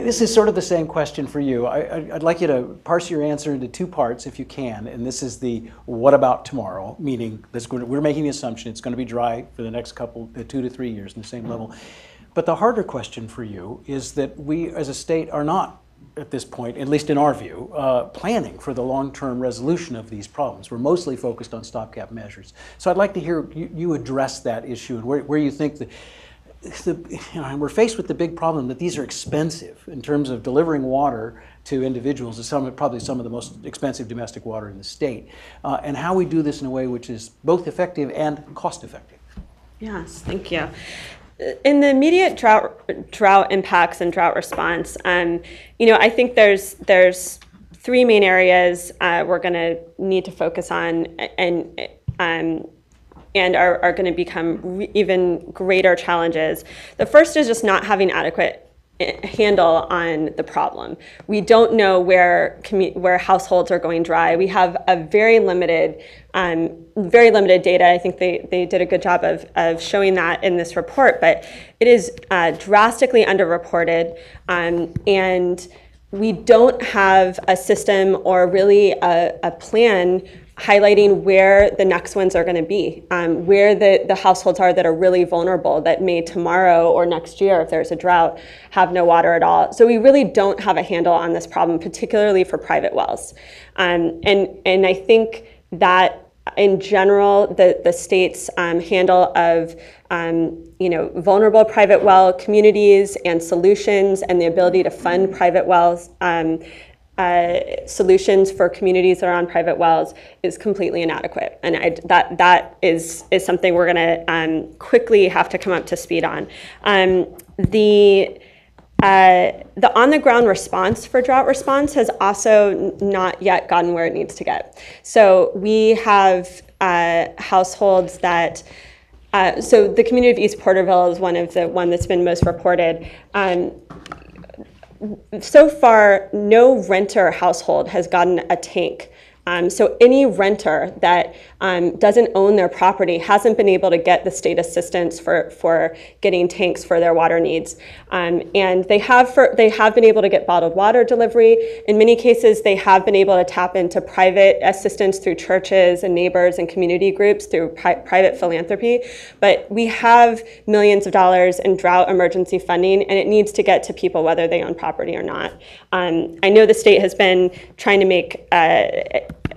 this is sort of the same question for you. I'd like you to parse your answer into 2 parts if you can. And this is the what about tomorrow, meaning we're making the assumption it's going to be dry for the next 2 to 3 years in the same level. But the harder question for you is that we as a state are not, at this point, at least in our view, planning for the long-term resolution of these problems. We're mostly focused on stopgap measures. So I'd like to hear you address that issue and where you think we're faced with the big problem that these are expensive in terms of delivering water to individuals. Is probably some of the most expensive domestic water in the state, and how we do this in a way which is both effective and cost-effective. Yes, thank you. In the immediate drought impacts and drought response, I think there's three main areas we're going to need to focus on and are going to become even greater challenges. The first is just not having adequate handle on the problem. We don't know where households are going dry. We have a very limited data. I think they did a good job of showing that in this report, but it is drastically underreported, and we don't have a system or really a plan highlighting where the next ones are going to be, where the households are that are really vulnerable, that may tomorrow or next year, if there's a drought, have no water at all. So we really don't have a handle on this problem, particularly for private wells. And I think that in general, the state's handle of vulnerable private well communities and solutions, and the ability to fund private wells solutions for communities that are on private wells is completely inadequate, and that is something we're going to quickly have to come up to speed on. The on-the-ground response for drought response has also not yet gotten where it needs to get. So we have households that. So the community of East Porterville is one that's been most reported. So far, no renter household has gotten a tank. So any renter that doesn't own their property hasn't been able to get the state assistance for getting tanks for their water needs. And they have been able to get bottled water delivery. In many cases, they have been able to tap into private assistance through churches and neighbors and community groups through private philanthropy. But we have millions of dollars in drought emergency funding, and it needs to get to people whether they own property or not. I know the state has been trying to make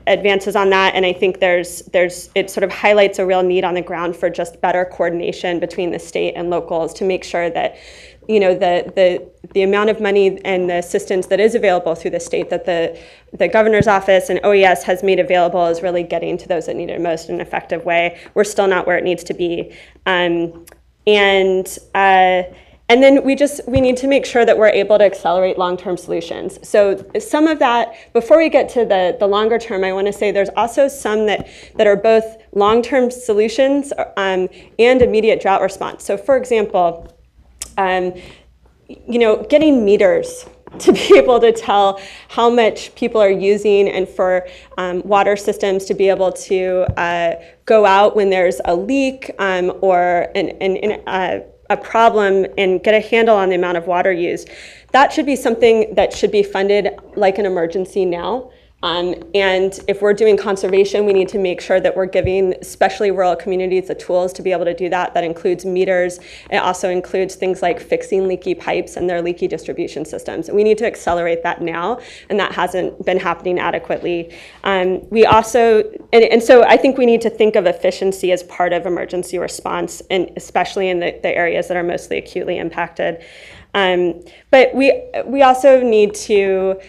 advances on that, and I think it sort of highlights a real need on the ground for just better coordination between the state and locals to make sure that the amount of money and the assistance that is available through the state that the governor's office and OES has made available is really getting to those that need it most in an effective way. We're still not where it needs to be, and then we need to make sure that we're able to accelerate long-term solutions. So some of that, before we get to the longer term, I want to say there's also some that are both long-term solutions and immediate drought response. So for example, getting meters to be able to tell how much people are using, and for water systems to be able to go out when there's a leak or a problem and get a handle on the amount of water used. That should be something that should be funded like an emergency now. And if we're doing conservation, we need to make sure that we're giving especially rural communities the tools to be able to do that. That includes meters. It also includes things like fixing leaky pipes and their leaky distribution systems. And we need to accelerate that now, and that hasn't been happening adequately. We also, and so I think we need to think of efficiency as part of emergency response, and especially in the areas that are mostly acutely impacted. But we also need to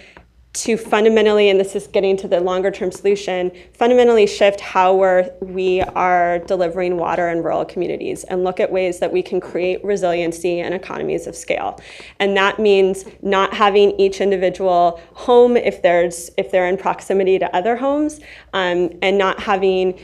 fundamentally, and this is getting to the longer term solution, fundamentally shift how we are delivering water in rural communities and look at ways that we can create resiliency and economies of scale. And that means not having each individual home if they're in proximity to other homes, and not having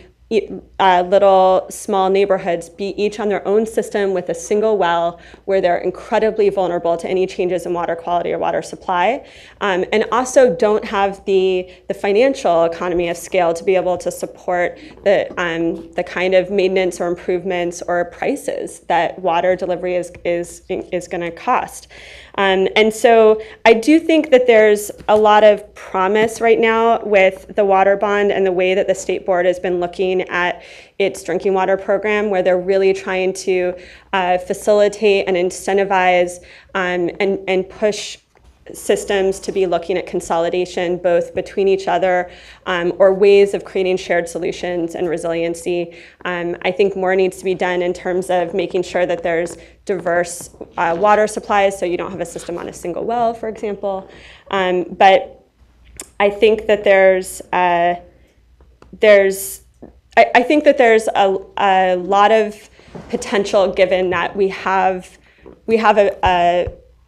little small neighborhoods be each on their own system with a single well, where they're incredibly vulnerable to any changes in water quality or water supply, and also don't have the financial economy of scale to be able to support the kind of maintenance or improvements or prices that water delivery is going to cost. And so I do think that there's a lot of promise right now with the water bond and the way that the state board has been looking at its drinking water program, where they're really trying to facilitate and incentivize and push systems to be looking at consolidation both between each other or ways of creating shared solutions and resiliency. I think more needs to be done in terms of making sure that there's diverse water supplies, so you don't have a system on a single well, for example. But I think that there's a lot of potential, given that we have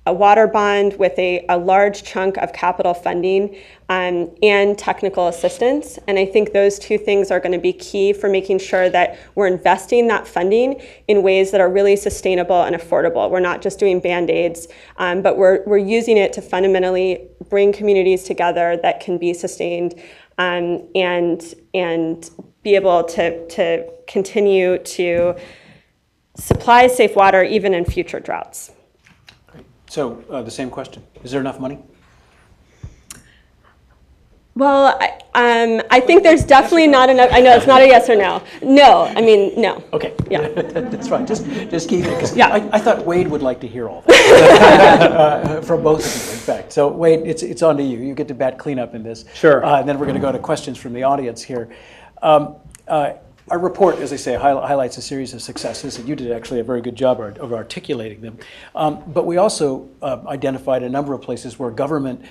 a water bond with a large chunk of capital funding and technical assistance. And I think those two things are going to be key for making sure that we're investing that funding in ways that are really sustainable and affordable. We're not just doing Band-Aids, but we're using it to fundamentally bring communities together that can be sustained and be able to continue to supply safe water even in future droughts. So the same question, is there enough money? Well, I think there's definitely not enough. I know it's not a yes or no. No, I mean, no. Okay, Yeah. that's fine. Just keep it. 'Cause Yeah. I thought Wade would like to hear all that from both of you, in fact. So Wade, it's on to you. You get to bat cleanup in this. Sure. And then we're going to go to questions from the audience here. Our report, as I say, highlights a series of successes, and you did actually a very good job of articulating them. But we also identified a number of places where government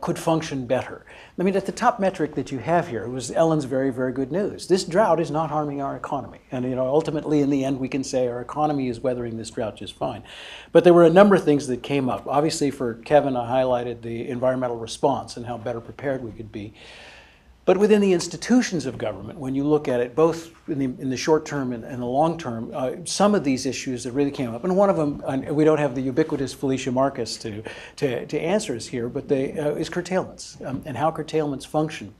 could function better. I mean, at the top metric that you have here was Ellen's very, very good news. This drought is not harming our economy. And ultimately, in the end, we can say our economy is weathering this drought just fine. But there were a number of things that came up. Obviously, for Kevin, I highlighted the environmental response and how better prepared we could be. But within the institutions of government, when you look at it, both in the short term and the long term, some of these issues that really came up, and one of them, and we don't have the ubiquitous Felicia Marcus to answer us here, but is curtailments and how curtailments function.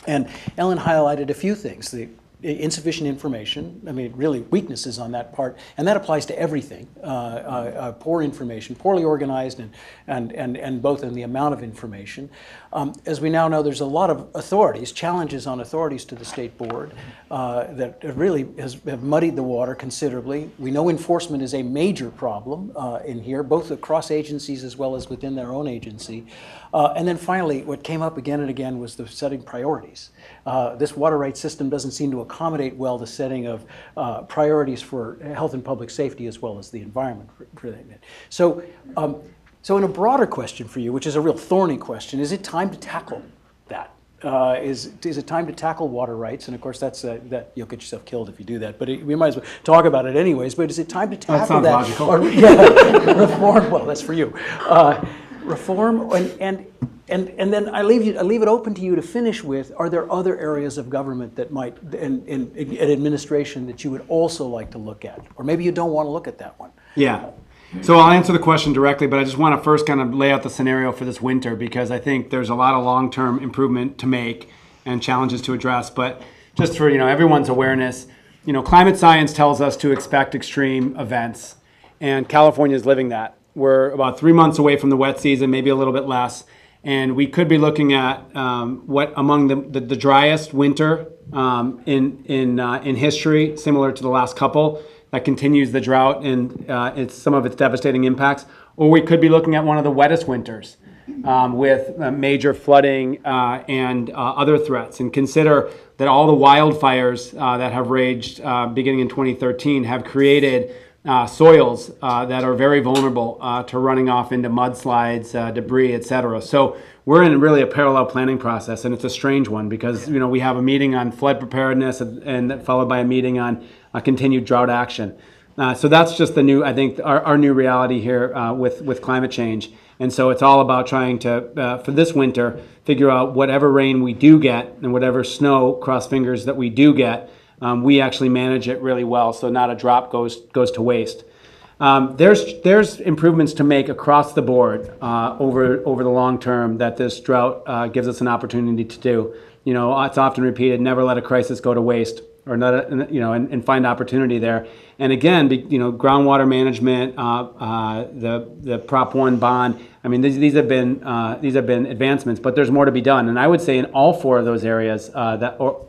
And Ellen highlighted a few things. The insufficient information, I mean, really weaknesses on that part, and that applies to everything. Poor information, poorly organized, and both in the amount of information. As we now know, there's a lot of authorities, challenges on authorities to the state board that really have muddied the water considerably. We know enforcement is a major problem in here, both across agencies as well as within their own agency. And then finally, what came up again and again was the setting priorities. This water rights system doesn't seem to accommodate well the setting of priorities for health and public safety as well as the environment. So in a broader question for you, which is a real thorny question, is it time to tackle that? Is it time to tackle water rights? And of course, that you'll get yourself killed if you do that. But we might as well talk about it anyways. But is it time to tackle that? That sounds logical. Or, reform. Well, that's for you. Reform and then I leave it open to you to finish with. Are there other areas of government that might in administration that you would also like to look at, or maybe you don't want to look at that one? Yeah. So I'll answer the question directly, but I just want to first kind of lay out the scenario for this winter, because I think there's a lot of long-term improvement to make and challenges to address. But just for everyone's awareness, climate science tells us to expect extreme events, and California is living that. We're about 3 months away from the wet season, maybe a little bit less, and we could be looking at what among the driest winter in history, similar to the last couple. That continues the drought and some of its devastating impacts. Or we could be looking at one of the wettest winters with major flooding and other threats. And consider that all the wildfires that have raged beginning in 2013 have created soils that are very vulnerable to running off into mudslides, debris, etc. So we're in really a parallel planning process, and it's a strange one because we have a meeting on flood preparedness and followed by a meeting on continued drought action. So that's just I think our new reality here with climate change. And so it's all about trying to, for this winter, figure out whatever rain we do get and whatever snow, cross fingers, that we do get, we actually manage it really well, so not a drop goes to waste. There's improvements to make across the board over the long term that this drought gives us an opportunity to do. It's often repeated: never let a crisis go to waste, or not, and find opportunity there. And again, groundwater management, the Prop 1 bond. I mean, these have been advancements, but there's more to be done. And I would say in all four of those areas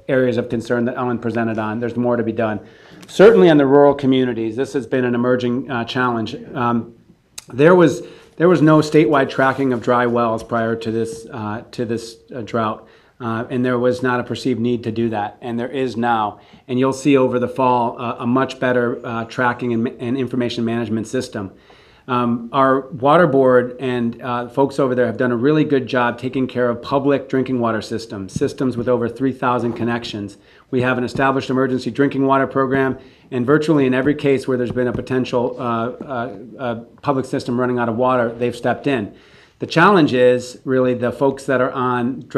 areas of concern that Ellen presented on, there's more to be done. Certainly in the rural communities, this has been an emerging challenge. There was no statewide tracking of dry wells prior to this drought. And there was not a perceived need to do that, and there is now. And you'll see over the fall a much better tracking and information management system. Our water board and folks over there have done a really good job taking care of public drinking water systems with over 3,000 connections. We have an established emergency drinking water program, and virtually in every case where there's been a potential public system running out of water, they've stepped in. The challenge is really the folks that are on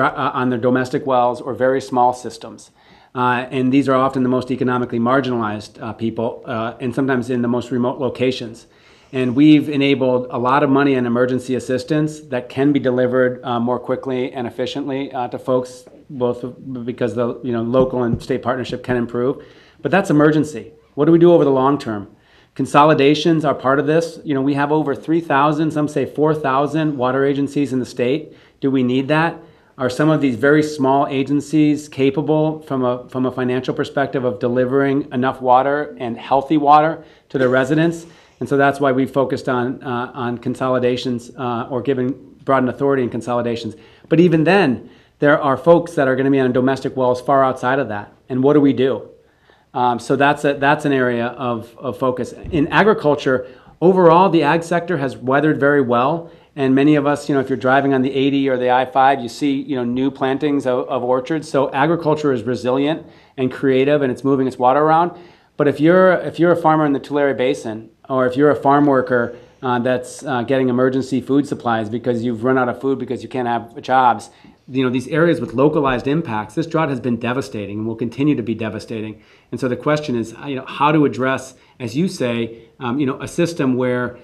their domestic wells or very small systems. And these are often the most economically marginalized people, and sometimes in the most remote locations. And we've enabled a lot of money in emergency assistance that can be delivered more quickly and efficiently to folks, both because the local and state partnership can improve. But that's emergency. What do we do over the long term? Consolidations are part of this. We have over 3,000, some say 4,000 water agencies in the state. Do we need that? Are some of these very small agencies capable from a financial perspective of delivering enough water and healthy water to their residents? And so that's why we focused on consolidations or giving broadened authority in consolidations. But even then, there are folks that are going to be on domestic wells far outside of that. And what do we do? So that's an area of focus. In agriculture, overall, the ag sector has weathered very well. And many of us, if you're driving on the 80 or the I-5, you see, new plantings of orchards. So agriculture is resilient and creative, and it's moving its water around. But if you're a farmer in the Tulare Basin, or if you're a farm worker that's getting emergency food supplies because you've run out of food because you can't have jobs, these areas with localized impacts, this drought has been devastating and will continue to be devastating. And so the question is, how to address, as you say, a system where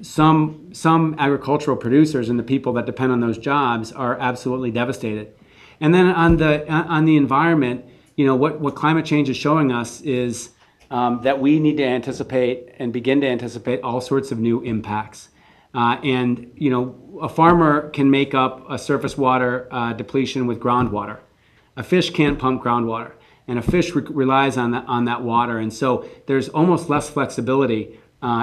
some agricultural producers and the people that depend on those jobs are absolutely devastated. And then on the environment, what climate change is showing us is that we need to anticipate and begin to anticipate all sorts of new impacts. A farmer can make up a surface water depletion with groundwater. A fish can't pump groundwater, and a fish relies on that water. And so there's almost less flexibility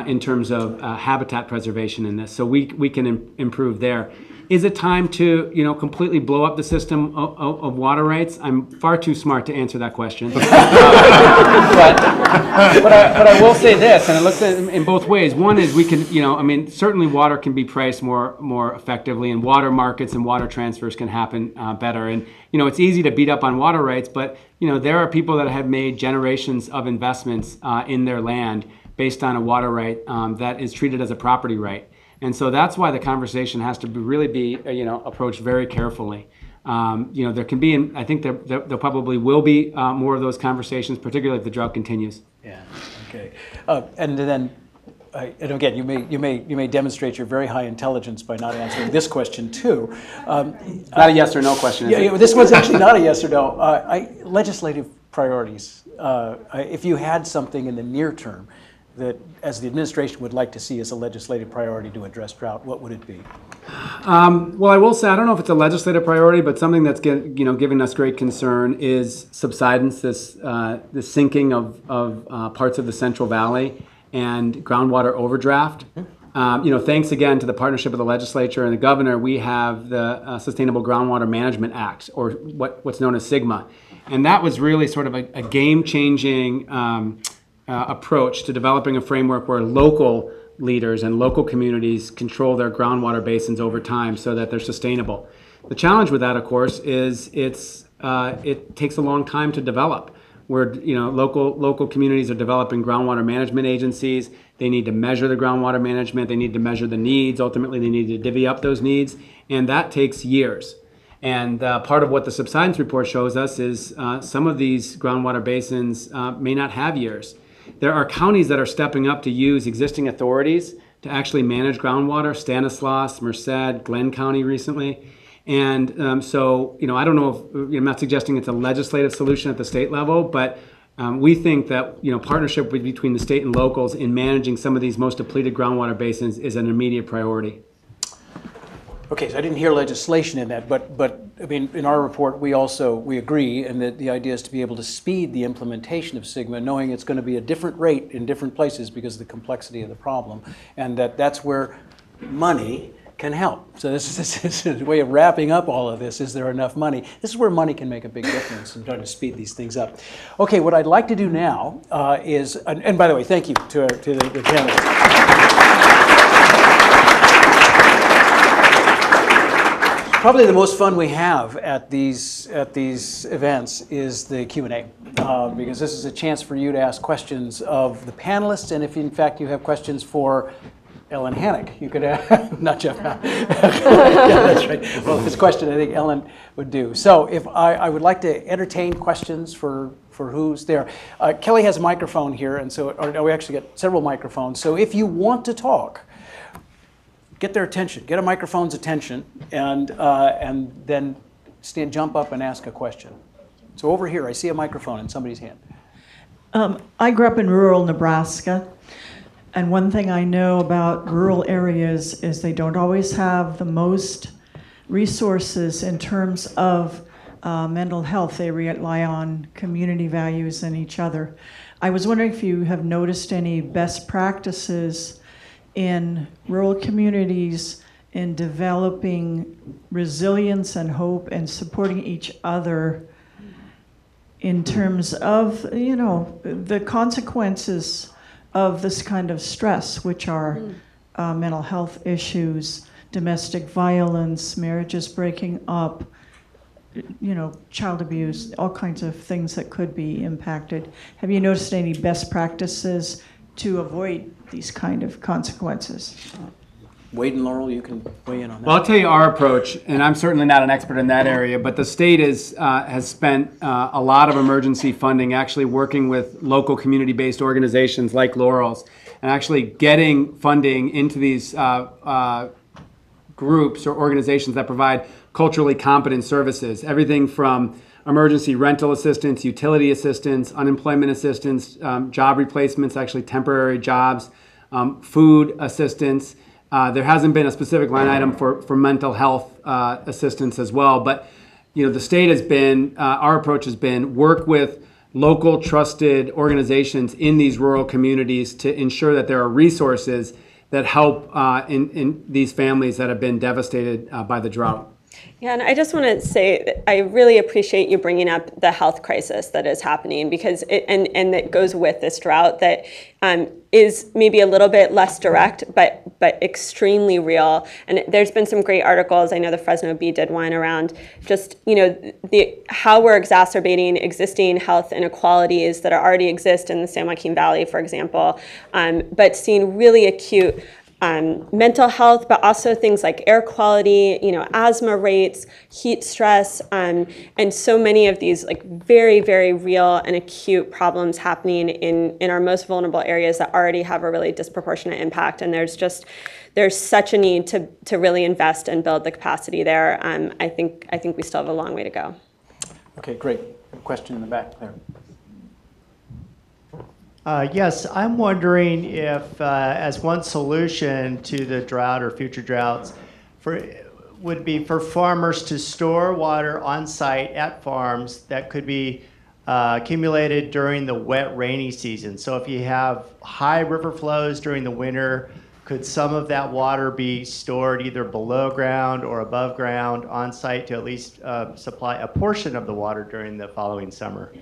in terms of habitat preservation in this. So we can improve there. Is it time to completely blow up the system of water rights? I'm far too smart to answer that question. but I will say this, and it looks at it in both ways. One is we can, certainly water can be priced more effectively, and water markets and water transfers can happen better. And it's easy to beat up on water rights, but there are people that have made generations of investments in their land based on a water right that is treated as a property right. And so that's why the conversation has to really be, approached very carefully. There can be, I think there probably will be more of those conversations, particularly if the drought continues. Yeah. Okay. And then, and again, you may demonstrate your very high intelligence by not answering this question too. Not a yes or no question. Yeah, this was actually not a yes or no. Legislative priorities. If you had something in the near term that, as the administration would like to see as a legislative priority to address drought, what would it be? Well, I will say, I don't know if it's a legislative priority, but something that's giving us great concern is subsidence, this sinking of parts of the Central Valley and groundwater overdraft. Thanks again to the partnership of the legislature and the governor, we have the Sustainable Groundwater Management Act, or what's known as SGMA. And that was really sort of a game-changing approach to developing a framework where local leaders and local communities control their groundwater basins over time so that they're sustainable. The challenge with that, of course, is it takes a long time to develop. Where local communities are developing groundwater management agencies. They need to measure the groundwater management. They need to measure the needs. Ultimately, they need to divvy up those needs, and that takes years. And part of what the subsidence report shows us is some of these groundwater basins may not have years. There are counties that are stepping up to use existing authorities to actually manage groundwater, Stanislaus, Merced, Glenn County recently. And so, I don't know if, I'm not suggesting it's a legislative solution at the state level, but we think that, partnership between the state and locals in managing some of these most depleted groundwater basins is an immediate priority. Okay, so I didn't hear legislation in that, but I mean, in our report, we agree, and that the idea is to be able to speed the implementation of SGMA, knowing it's going to be a different rate in different places because of the complexity of the problem, and that's where money can help. So this is a way of wrapping up all of this. Is there enough money? This is where money can make a big difference in trying to speed these things up. Okay, what I'd like to do now is, and by the way, thank you to the panelists. Probably the most fun we have at these events is the Q&A, because this is a chance for you to ask questions of the panelists, and if in fact you have questions for Ellen Hanak, you could not Jeff. Yeah, that's right. Well, if it's a question, I think Ellen would do. So if I would like to entertain questions for who's there. Kelly has a microphone here, and so we actually got several microphones. So if you want to talk, get their attention, get a microphone's attention, and then jump up and ask a question. So over here, I see a microphone in somebody's hand. I grew up in rural Nebraska, and one thing I know about rural areas is they don't always have the most resources in terms of mental health. They rely on community values and each other. I was wondering if you have noticed any best practices in rural communities in developing resilience and hope and supporting each other in terms of, you know, the consequences of this kind of stress, which are mental health issues, domestic violence, marriages breaking up, you know, child abuse, all kinds of things that could be impacted. Have you noticed any best practices to avoid these kind of consequences? Wade and Laurel, you can weigh in on that. Well, I'll tell you our approach, and I'm certainly not an expert in that area, but the state has spent a lot of emergency funding actually working with local community-based organizations like Laurel's, and actually getting funding into these groups or organizations that provide culturally competent services, everything from emergency rental assistance, utility assistance, unemployment assistance, job replacements, actually temporary jobs, food assistance. There hasn't been a specific line item for mental health assistance as well, but you know, the state has been, our approach has been work with local trusted organizations in these rural communities to ensure that there are resources that help in these families that have been devastated by the drought. Yeah, and I just want to say that I really appreciate you bringing up the health crisis that is happening, because and that goes with this drought that is maybe a little bit less direct, but extremely real. And there's been some great articles. I know the Fresno Bee did one around just, you know, how we're exacerbating existing health inequalities that already exist in the San Joaquin Valley, for example, but seeing really acute mental health, but also things like air quality, you know, asthma rates, heat stress, and so many of these like very, very real and acute problems happening in our most vulnerable areas that already have a really disproportionate impact. And there's such a need to really invest and build the capacity there. I think we still have a long way to go. Okay, great. A question in the back there. Yes, I'm wondering if, as one solution to the drought or future droughts, would be for farmers to store water on site at farms that could be accumulated during the wet, rainy season. So if you have high river flows during the winter, could some of that water be stored either below ground or above ground on site to at least supply a portion of the water during the following summer?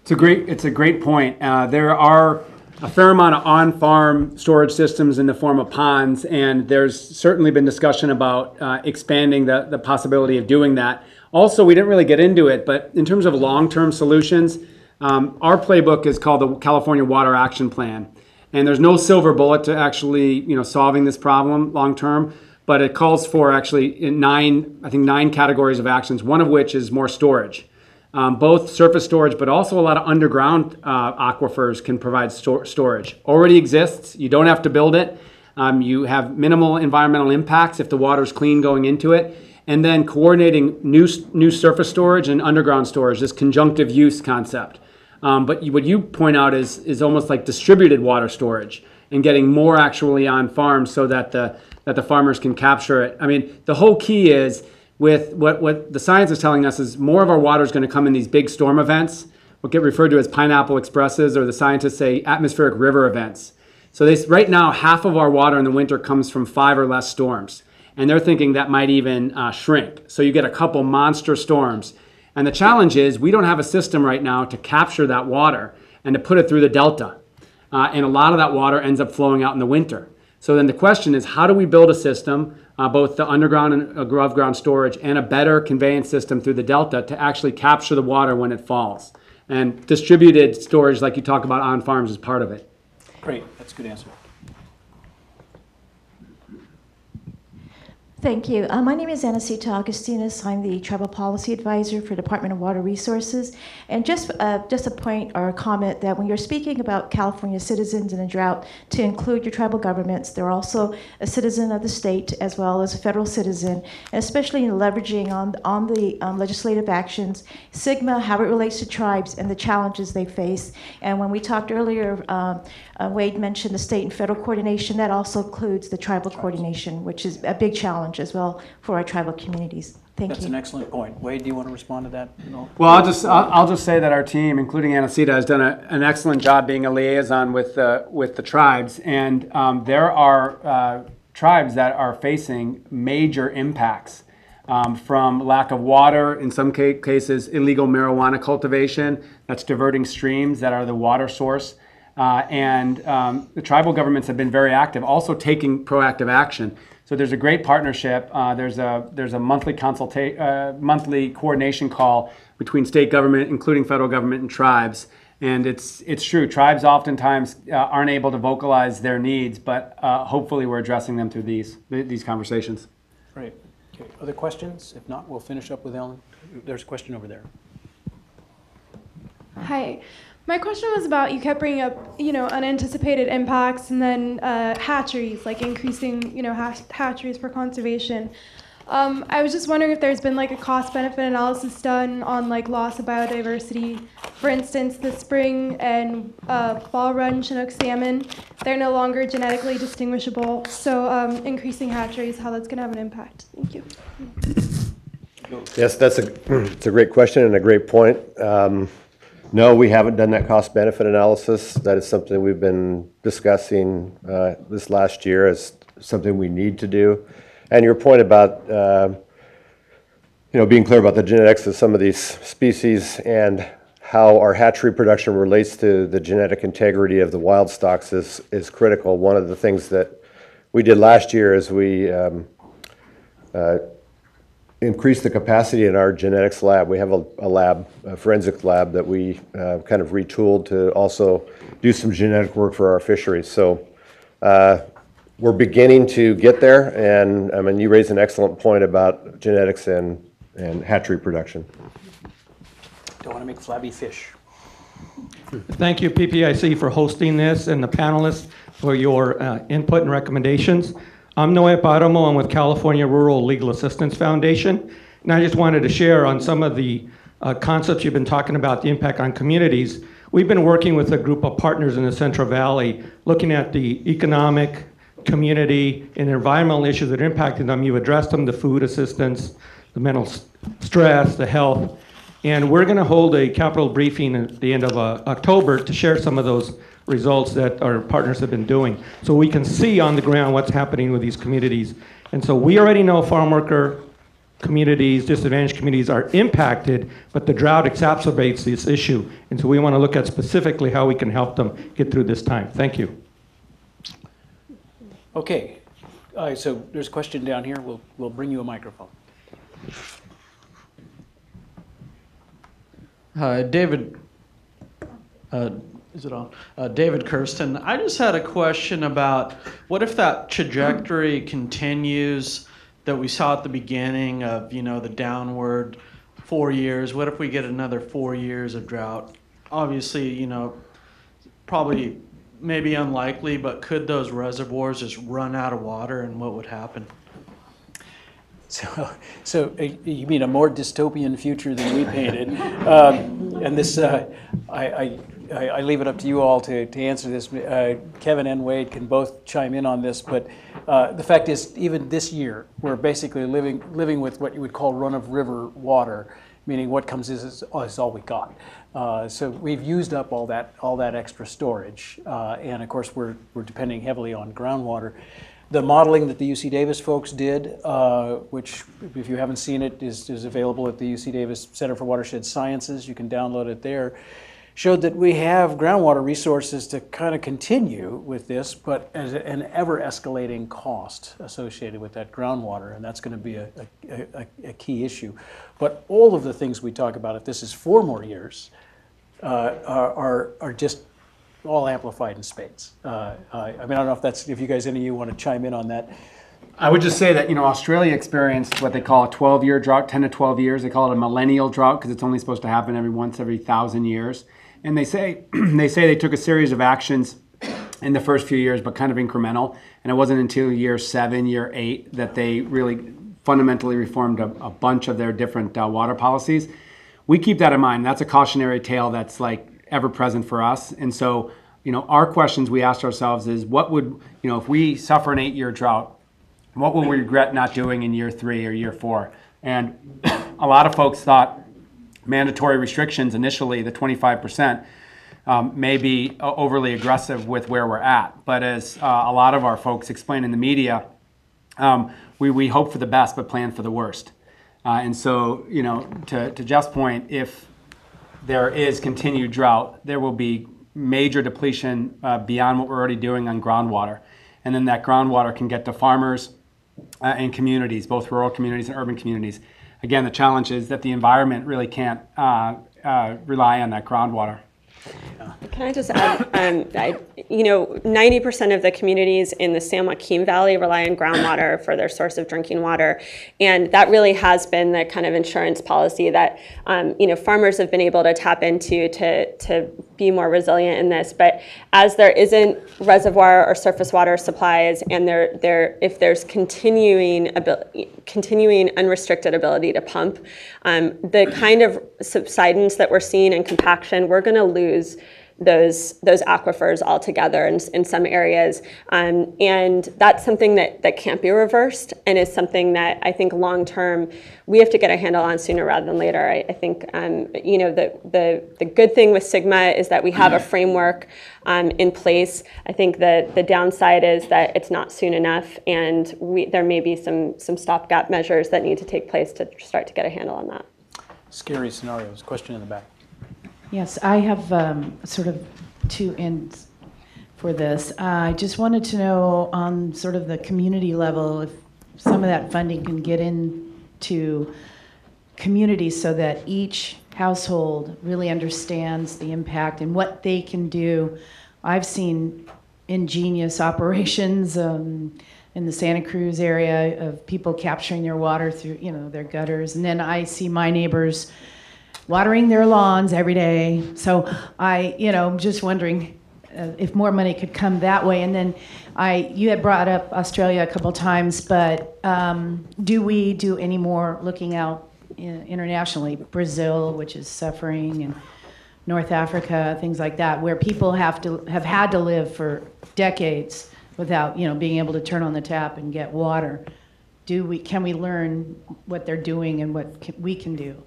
It's a great point. There are a fair amount of on-farm storage systems in the form of ponds, and there's certainly been discussion about expanding the possibility of doing that. Also, we didn't really get into it, but in terms of long-term solutions, our playbook is called the California Water Action Plan, and there's no silver bullet to actually, you know, solving this problem long-term, but it calls for actually nine categories of actions, one of which is more storage. Both surface storage, but also a lot of underground aquifers can provide storage. Already exists. You don't have to build it. You have minimal environmental impacts if the water's clean going into it. And then coordinating new surface storage and underground storage, this conjunctive use concept. But what you point out is almost like distributed water storage and getting more actually on farms so that the farmers can capture it. I mean, the whole key is, with what the science is telling us, is more of our water is going to come in these big storm events, what get referred to as pineapple expresses, or the scientists say atmospheric river events. So right now, half of our water in the winter comes from 5 or less storms. And they're thinking that might even shrink. So you get a couple monster storms. And the challenge is we don't have a system right now to capture that water and to put it through the delta. And a lot of that water ends up flowing out in the winter. So then the question is, how do we build a system, both the underground and above ground storage, and a better conveyance system through the delta to actually capture the water when it falls? And distributed storage, like you talk about on farms, is part of it. Great, that's a good answer. Thank you. My name is Anacita Augustinus. I'm the Tribal Policy Advisor for Department of Water Resources. And just a point or a comment that when you're speaking about California citizens in a drought, to include your tribal governments, they're also a citizen of the state as well as a federal citizen, and especially in leveraging on the legislative actions, SGMA, how it relates to tribes and the challenges they face. And when we talked earlier, Wade mentioned the state and federal coordination. That also includes the tribal coordination, which is a big challenge as well for our tribal communities. Thank you. That's an excellent point. Wade, do you want to respond to that? No? Well, I'll just say that our team, including Anacita, has done an excellent job being a liaison with the tribes, and there are tribes that are facing major impacts from lack of water, in some cases illegal marijuana cultivation that's diverting streams that are the water source. And the tribal governments have been very active, also taking proactive action. So there's a great partnership. There's a monthly monthly coordination call between state government, including federal government, and tribes. And it's true. Tribes oftentimes aren't able to vocalize their needs, but hopefully we're addressing them through these conversations. Great. Okay. Other questions? If not, we'll finish up with Ellen. There's a question over there. Hi. My question was about, you kept bringing up, unanticipated impacts, and then hatcheries, like increasing, hatcheries for conservation. I was just wondering if there's been like a cost-benefit analysis done on like loss of biodiversity. For instance, the spring and fall run Chinook salmon, they're no longer genetically distinguishable. So increasing hatcheries, how that's going to have an impact. Thank you. Yes, it's a great question and a great point. No, we haven't done that cost-benefit analysis. That is something we've been discussing this last year as something we need to do. And your point about being clear about the genetics of some of these species and how our hatchery production relates to the genetic integrity of the wild stocks is critical. One of the things that we did last year is we increase the capacity in our genetics lab. We have a lab, a forensic lab that we kind of retooled to also do some genetic work for our fisheries. So we're beginning to get there, and I mean, you raised an excellent point about genetics and hatchery production. Don't want to make flabby fish. Thank you, PPIC, for hosting this, and the panelists for your input and recommendations. I'm Noé Paramo. I'm with California Rural Legal Assistance Foundation, and I just wanted to share on some of the concepts you've been talking about, the impact on communities. We've been working with a group of partners in the Central Valley, looking at the economic, community, and environmental issues that are impacting them. You addressed them, the food assistance, the mental stress, the health, and we're going to hold a capital briefing at the end of October to share some of those results that our partners have been doing, so we can see on the ground what's happening with these communities. And so we already know farm worker communities, disadvantaged communities are impacted, but the drought exacerbates this issue. And so we want to look at specifically how we can help them get through this time. Thank you. Okay, so there's a question down here. We'll bring you a microphone. Hi, David. Is it on? David Kirsten. I just had a question about what if that trajectory continues that we saw at the beginning of, the downward 4 years. What if we get another 4 years of drought? Obviously, probably maybe unlikely, but could those reservoirs just run out of water, and what would happen? So you mean a more dystopian future than we painted? And this, I leave it up to you all to answer this. Kevin and Wade can both chime in on this, but the fact is, even this year, we're basically living with what you would call run-of-river water. meaning what comes is all we got. So we've used up all that extra storage, and of course we're depending heavily on groundwater. The modeling that the UC Davis folks did, which if you haven't seen it, is available at the UC Davis Center for Watershed Sciences. You can download it there. Showed that we have groundwater resources to kind of continue with this, but as an ever-escalating cost associated with that groundwater, and that's going to be a key issue. But all of the things we talk about, if this is 4 more years, are just all amplified in spades. I mean, I don't know if you guys, any of you want to chime in on that. I would just say that, Australia experienced what they call a 12-year drought, 10 to 12 years. They call it a millennial drought because it's only supposed to happen every 1,000 years. And they say they took a series of actions in the first few years, but kind of incremental. And it wasn't until year 7, year 8 that they really fundamentally reformed a bunch of their different water policies. We keep that in mind. That's a cautionary tale that's like ever present for us. And so, our questions we asked ourselves is, what would, if we suffer an 8-year drought, what will we regret not doing in year 3 or year 4? And a lot of folks thought mandatory restrictions initially, the 25%, may be overly aggressive with where we're at. But as a lot of our folks explain in the media, we hope for the best but plan for the worst. And so, to Jeff's point, if there is continued drought, there will be major depletion beyond what we're already doing on groundwater. And then that groundwater can get to farmers and communities, both rural communities and urban communities. Again, the challenge is that the environment really can't rely on that groundwater. Can I just add, 90% of the communities in the San Joaquin Valley rely on groundwater for their source of drinking water. And that really has been the kind of insurance policy that, farmers have been able to tap into to be more resilient in this. But as there isn't reservoir or surface water supplies, and if there's continuing unrestricted ability to pump, the kind of subsidence that we're seeing in compaction, we're going to lose those aquifers altogether in some areas, and that's something that can't be reversed, and is something that I think long term we have to get a handle on sooner rather than later. I think the good thing with Sigma is that we have a framework in place. I think the downside is that it's not soon enough, and there may be some stopgap measures that need to take place to start to get a handle on that. Scary scenarios. Question in the back. Yes, I have sort of 2 ends for this. I just wanted to know on sort of the community level if some of that funding can get into communities so that each household really understands the impact and what they can do. I've seen ingenious operations in the Santa Cruz area of people capturing their water through, their gutters, and then I see my neighbors watering their lawns every day. So I'm just wondering if more money could come that way. And then you had brought up Australia a couple times, but do we do any more looking out internationally? Brazil, which is suffering, and North Africa, things like that, where people have had to live for decades without being able to turn on the tap and get water. Can we learn what they're doing and what we can do?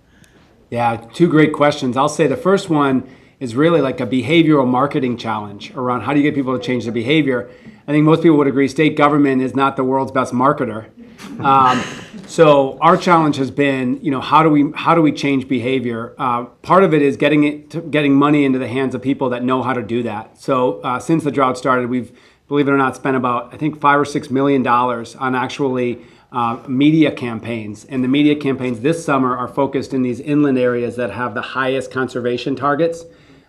Yeah, 2 great questions. I'll say the first one is really like a behavioral marketing challenge around how do you get people to change their behavior. I think most people would agree state government is not the world's best marketer. So our challenge has been, how do we change behavior? Part of it is getting money into the hands of people that know how to do that. So since the drought started, we've, believe it or not, spent about, I think, $5 or $6 million on actually media campaigns. And the media campaigns this summer are focused in these inland areas that have the highest conservation targets.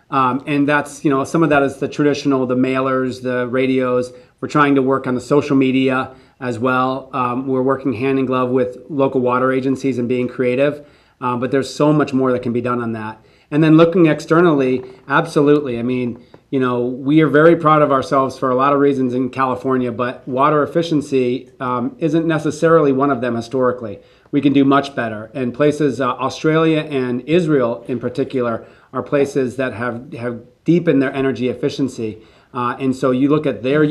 And that's, some of that is the traditional, the mailers, the radios. We're trying to work on the social media as well. We're working hand in glove with local water agencies and being creative. But there's so much more that can be done on that. And then looking externally, absolutely. I mean, we are very proud of ourselves for a lot of reasons in California, but water efficiency isn't necessarily one of them historically. We can do much better. And places, Australia and Israel in particular, are places that have deepened their energy efficiency. And so you look at their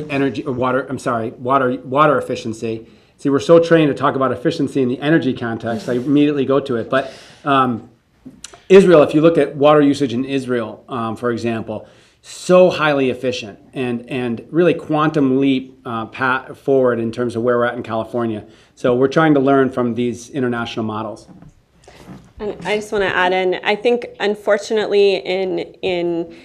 water efficiency. See, we're so trained to talk about efficiency in the energy context, I immediately go to it. But Israel, if you look at water usage in Israel, for example, so highly efficient and really quantum leap forward in terms of where we're at in California. So we're trying to learn from these international models. And I just want to add in, I think unfortunately in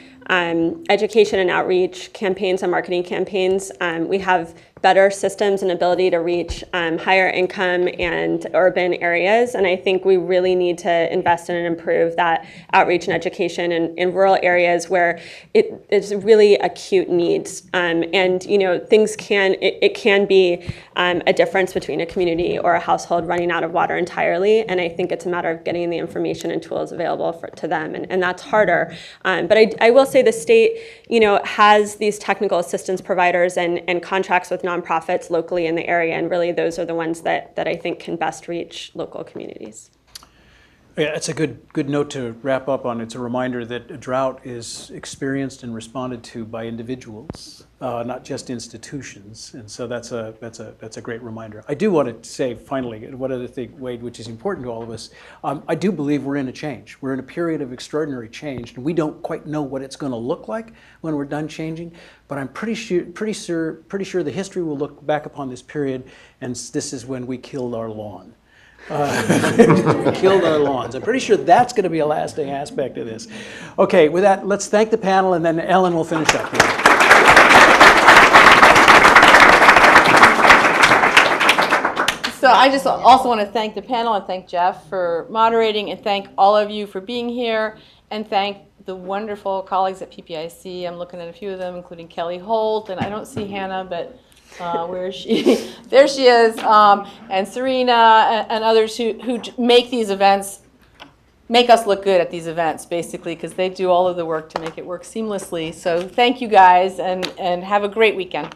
education and outreach campaigns and marketing campaigns, we have better systems and ability to reach higher income and urban areas. And I think we really need to invest in and improve that outreach and education in rural areas where it's really acute needs. And you know, it can be a difference between a community or a household running out of water entirely. And I think it's a matter of getting the information and tools available to them. And that's harder. But I will say the state, you know, has these technical assistance providers and contracts with nonprofits locally in the area, and really those are the ones that I think can best reach local communities. Yeah, it's a good note to wrap up on. It's a reminder that a drought is experienced and responded to by individuals, not just institutions. And so that's a great reminder. I do want to say finally one other thing, Wade, which is important to all of us. I do believe we're in a change. We're in a period of extraordinary change, and we don't quite know what it's going to look like when we're done changing. But I'm pretty sure the history will look back upon this period, and this is when we killed our lawn. Killed our lawns. I'm pretty sure that's going to be a lasting aspect of this. Okay, with that, let's thank the panel, and then Ellen will finish up here. So I just also want to thank the panel and thank Jeff for moderating, and thank all of you for being here, and thank the wonderful colleagues at PPIC. I'm looking at a few of them, including Kelly Holt, and I don't see Hannah, but where is she? There she is, and Serena and others who make these events, make us look good at these events, basically, because they do all of the work to make it work seamlessly. So thank you guys, and have a great weekend.